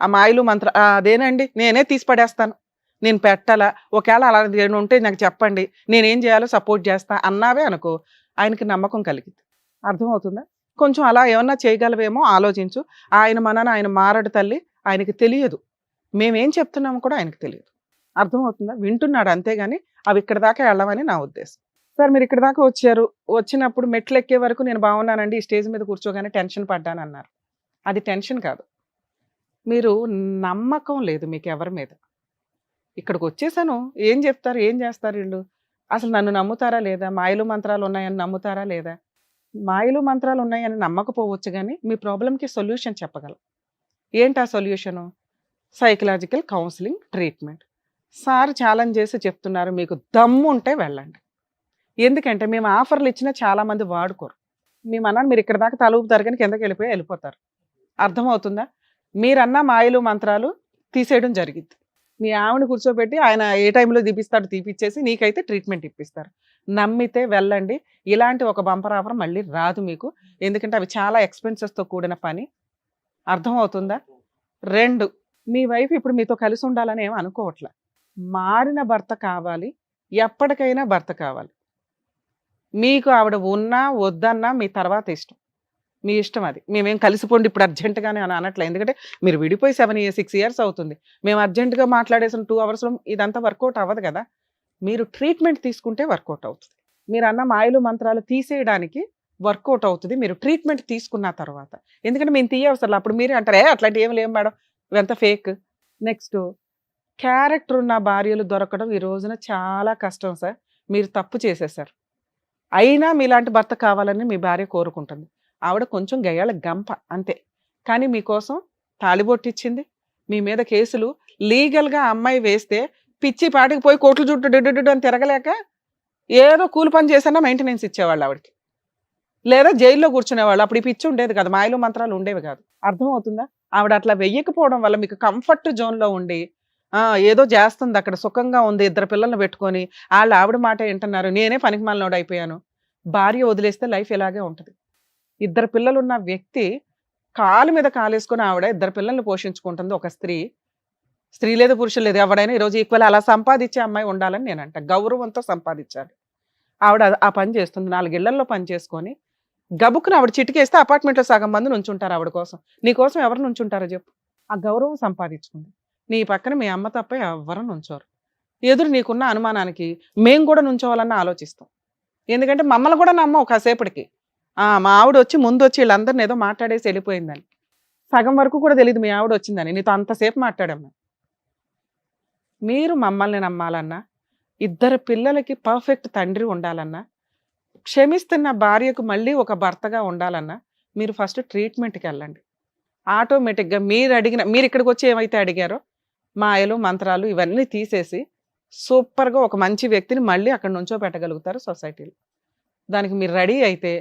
ఆ మాయలు మంత్ర అదేనండి నేనే తీసి పడేస్తాను, నేను పెట్టాలా, ఒకవేళ అలా ఉంటే నాకు చెప్పండి, నేనేం చేయాలో సపోర్ట్ చేస్తా అన్నావే అనుకో, ఆయనకి నమ్మకం కలిగింది. అర్థమవుతుందా? కొంచెం అలా ఏమన్నా చేయగలవేమో ఆలోచించు. ఆయన ఆయన మారడు తల్లి, ఆయనకి తెలియదు. మేమేం చెప్తున్నాము కూడా ఆయనకు తెలియదు. అర్థమవుతుందా? వింటున్నాడు అంతేగాని అవి ఇక్కడ దాకా వెళ్ళమని నా ఉద్దేశం. సార్ మీరు ఇక్కడ దాకా వచ్చారు, వచ్చినప్పుడు మెట్లు ఎక్కే వరకు నేను బాగున్నానండి, ఈ స్టేజ్ మీద కూర్చోగానే టెన్షన్ పడ్డాను అన్నారు. అది టెన్షన్ కాదు, మీరు నమ్మకం లేదు మీకు ఎవరి మీద. ఇక్కడికి వచ్చేసాను, ఏం చెప్తారు, ఏం చేస్తారు వీళ్ళు, అసలు నన్ను నమ్ముతారా లేదా, మాయలు మంత్రాలు ఉన్నాయని నమ్ముతారా లేదా? మాయలు మంత్రాలు ఉన్నాయని నమ్మకపోవచ్చు, కానీ మీ ప్రాబ్లంకి సొల్యూషన్ చెప్పగలం. ఏంటి ఆ solution? Psychological counselling treatment. Sir challenge చేసి చెప్తున్నారు, మీకు దమ్ము ఉంటే వెళ్ళండి. ఎందుకంటే మేము ఆఫర్లు ఇచ్చినా చాలామంది వాడుకోరు. మేము అన్నాను మీరు ఇక్కడ దాకా తలుపు తరగని కిందకి వెళ్ళిపోతారు. అర్థమవుతుందా? మీరన్న మాయలు మంత్రాలు తీసేయడం జరిగింది. మీ ఆవిడ కూర్చోబెట్టి ఆయన ఏ టైంలో తీపిస్తాడు తీపిచ్చేసి నీకైతే ట్రీట్మెంట్ ఇప్పిస్తారు. నమ్మితే వెళ్ళండి. ఇలాంటి ఒక బంపర్ ఆఫర్ మళ్ళీ రాదు మీకు, ఎందుకంటే అవి చాలా ఎక్స్పెన్సెస్తో కూడిన పని. అర్థమవుతుందా? 2, మీ వైఫ్ ఇప్పుడు మీతో కలిసి ఉండాలని ఏమీ అనుకోవట్లే. మారిన భర్త కావాలి, ఎప్పటికైనా భర్త కావాలి. మీకు ఆవిడ ఉన్నా వద్దన్నా మీ తర్వాత ఇష్టం, మీ ఇష్టం. అది మేమేం కలిసిపోండి ఇప్పుడు అర్జెంటుగానే అని అనట్లే. ఎందుకంటే మీరు విడిపోయి 6 years అవుతుంది. మేము అర్జెంటుగా మాట్లాడేసిన 2 hours ఇదంతా వర్కౌట్ అవ్వదు కదా. మీరు ట్రీట్మెంట్ తీసుకుంటే వర్కౌట్ అవుతుంది. మీరు అన్న మాయలు మంత్రాలు తీసేయడానికి వర్కౌట్ అవుతుంది మీరు ట్రీట్మెంట్ తీసుకున్న తర్వాత. ఎందుకంటే మేము తీయవసరం, అప్పుడు మీరే అంటారు అట్లాంటి ఏమి లేవు మేడం, ఇవంతా ఫేక్. నెక్స్ట్, క్యారెక్టర్ ఉన్న భార్యలు దొరకడం ఈ రోజున చాలా కష్టం సార్. మీరు తప్పు చేసేసారు. అయినా మీలాంటి భర్త కావాలని మీ భార్య కోరుకుంటుంది. ఆవిడ కొంచెం గయ్యాళ గంప అంతే, కానీ మీకోసం తాళిబొట్టిచ్చింది. మీ మీద కేసులు లీగల్గా అమ్మాయి వేస్తే పిచ్చి పాటికి పోయి కోర్టుల చుట్టూ డిడ్డు అని తిరగలేక ఏదో కూలి పని చేసినా మెయింటెనెన్స్ ఇచ్చేవాళ్ళు ఆవిడకి, లేదా జైల్లో కూర్చునేవాళ్ళు. అప్పుడు ఈ పిచ్చి ఉండేది కాదు, మాయలు మంత్రాలు ఉండేవి కాదు. అర్థమవుతుందా? ఆవిడ అట్లా వెయ్యకపోవడం వల్ల మీకు కంఫర్ట్ జోన్లో ఉండి ఏదో చేస్తుంది, అక్కడ సుఖంగా ఉంది, 2 పిల్లల్ని పెట్టుకొని ఆవిడ మాట వింటున్నారు, నేనే పనికిమాలినోడు అయిపోయాను. భార్య వదిలేస్తే లైఫ్ ఇలాగే ఉంటుంది. 2 పిల్లలున్న వ్యక్తి కాలు మీద కాలేసుకొని ఆవిడ 2 పిల్లల్ని పోషించుకుంటుంది. ఒక స్త్రీ లేదు పురుషులు లేదు, ఎవడైనా ఈరోజు ఈక్వల్ అలా సంపాదించే అమ్మాయి ఉండాలని నేను అంట. గౌరవంతో సంపాదించాలి. ఆవిడ ఆ పని చేస్తుంది. 4 ఇళ్లలో పని చేసుకొని గబుక్కున ఆవిడ చిటికేస్తే అపార్ట్మెంట్లో సగం మంది నుంచుంటారు ఆవిడ కోసం. నీ కోసం ఎవరు నుంచుంటారో చెప్పు. ఆ గౌరవం సంపాదించుకుంది. నీ పక్కన మీ అమ్మ తప్ప ఎవరు నుంచోరు. ఎదురు నీకున్న అనుమానానికి మేము కూడా నుంచోవాలన్న ఆలోచిస్తాం. ఎందుకంటే మమ్మల్ని కూడా నమ్మవు కాసేపటికి. మా ఆవిడ వచ్చి ముందు వచ్చి వీళ్ళందరిని ఏదో మాట్లాడేసి వెళ్ళిపోయిందని. సగం వరకు కూడా తెలియదు మీ ఆవిడ వచ్చిందని. నీతో అంతసేపు మాట్లాడాము. మీరు మమ్మల్ని నమ్మాలన్నా, 2 పిల్లలకి పర్ఫెక్ట్ తండ్రి ఉండాలన్నా, క్షమిస్తున్న భార్యకు మళ్ళీ ఒక భర్తగా ఉండాలన్నా మీరు ఫస్ట్ ట్రీట్మెంట్కి వెళ్ళండి. ఆటోమేటిక్గా మీరు ఇక్కడికి వచ్చి ఏమైతే అడిగారో మాయలు మంత్రాలు ఇవన్నీ తీసేసి సూపర్గా ఒక మంచి వ్యక్తిని మళ్ళీ అక్కడ నుంచో పెట్టగలుగుతారు సొసైటీలో. దానికి మీరు రెడీ అయితే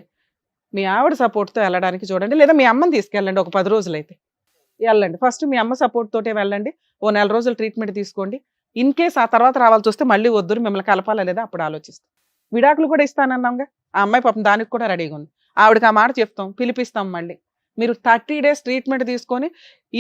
మీ ఆవిడ సపోర్ట్తో వెళ్ళడానికి చూడండి, లేదా మీ అమ్మని తీసుకెళ్ళండి. ఒక 10 రోజులు అయితే వెళ్ళండి. ఫస్ట్ మీ అమ్మ సపోర్ట్ తోటే వెళ్ళండి. ఓ 4 రోజులు ట్రీట్మెంట్ తీసుకోండి. ఇన్ కేస్ ఆ తర్వాత రావాల్సి వస్తే మళ్ళీ వద్దురు మిమ్మల్ని కలపాలా లేదా అప్పుడు ఆలోచిస్తాం. విడాకులు కూడా ఇస్తానన్నాంగా, ఆ అమ్మాయి పాపం దానికి కూడా రెడీగా ఉంది. ఆవిడకి ఆ మాట చెప్తాం, పిలిపిస్తాం. మళ్ళీ మీరు 30 days ట్రీట్మెంట్ తీసుకొని,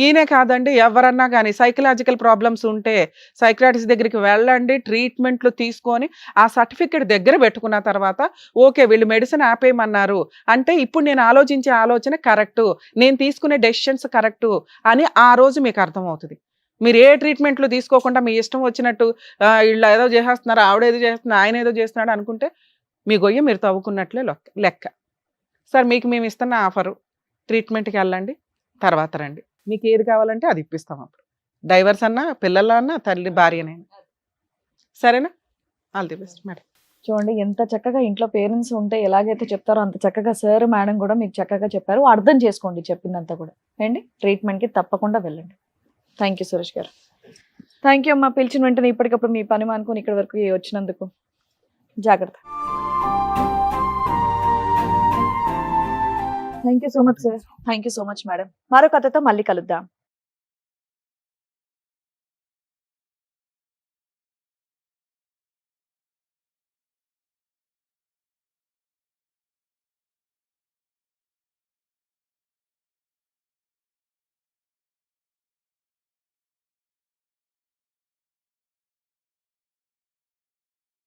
ఈయనే కాదండి ఎవరన్నా కానీ సైకలాజికల్ ప్రాబ్లమ్స్ ఉంటే సైకియాట్రిస్ట్ దగ్గరికి వెళ్ళండి, ట్రీట్మెంట్లు తీసుకొని ఆ సర్టిఫికెట్ దగ్గర పెట్టుకున్న తర్వాత ఓకే వీళ్ళు మెడిసిన్ ఆపేయమన్నారు అంటే ఇప్పుడు నేను ఆలోచించే ఆలోచన కరెక్టు, నేను తీసుకునే డెసిషన్స్ కరెక్టు అని ఆ రోజు మీకు అర్థమవుతుంది. మీరు ఏ ట్రీట్మెంట్లు తీసుకోకుండా మీ ఇష్టం వచ్చినట్టు వీళ్ళు ఏదో చేసేస్తున్నారు, ఆవిడ ఏదో చేస్తున్నారు, ఆయన ఏదో చేస్తున్నాడు అనుకుంటే మీ గొయ్య మీరు తవ్వుకున్నట్లే లెక్క. సార్ మీకు మేము ఇస్తున్న ఆఫరు, ట్రీట్మెంట్కి వెళ్ళండి, తర్వాత రండి, మీకు ఏది కావాలంటే అది ఇప్పిస్తాం. అప్పుడు డైవర్స్ అన్నా, పిల్లల అన్నా, తల్లి భార్యనైనా. సరేనా? All the best madam. చూడండి ఎంత చక్కగా ఇంట్లో పేరెంట్స్ ఉంటే ఎలాగైతే చెప్తారో అంత చక్కగా సార్ మేడం కూడా మీకు చక్కగా చెప్పారు. అర్థం చేసుకోండి చెప్పిందంతా కూడా అండి. ట్రీట్మెంట్కి తప్పకుండా వెళ్ళండి. థ్యాంక్ యూ సురేష్ గారు. థ్యాంక్ యూ అమ్మా. పిలిచిన వెంటనే ఇప్పటికప్పుడు మీ పని మానుకొని ఇక్కడ వరకు వచ్చినందుకు. జాగ్రత్త. Thank you so much sir. Thank you so much madam. మరో కథతో మళ్ళీ కలుద్దాం.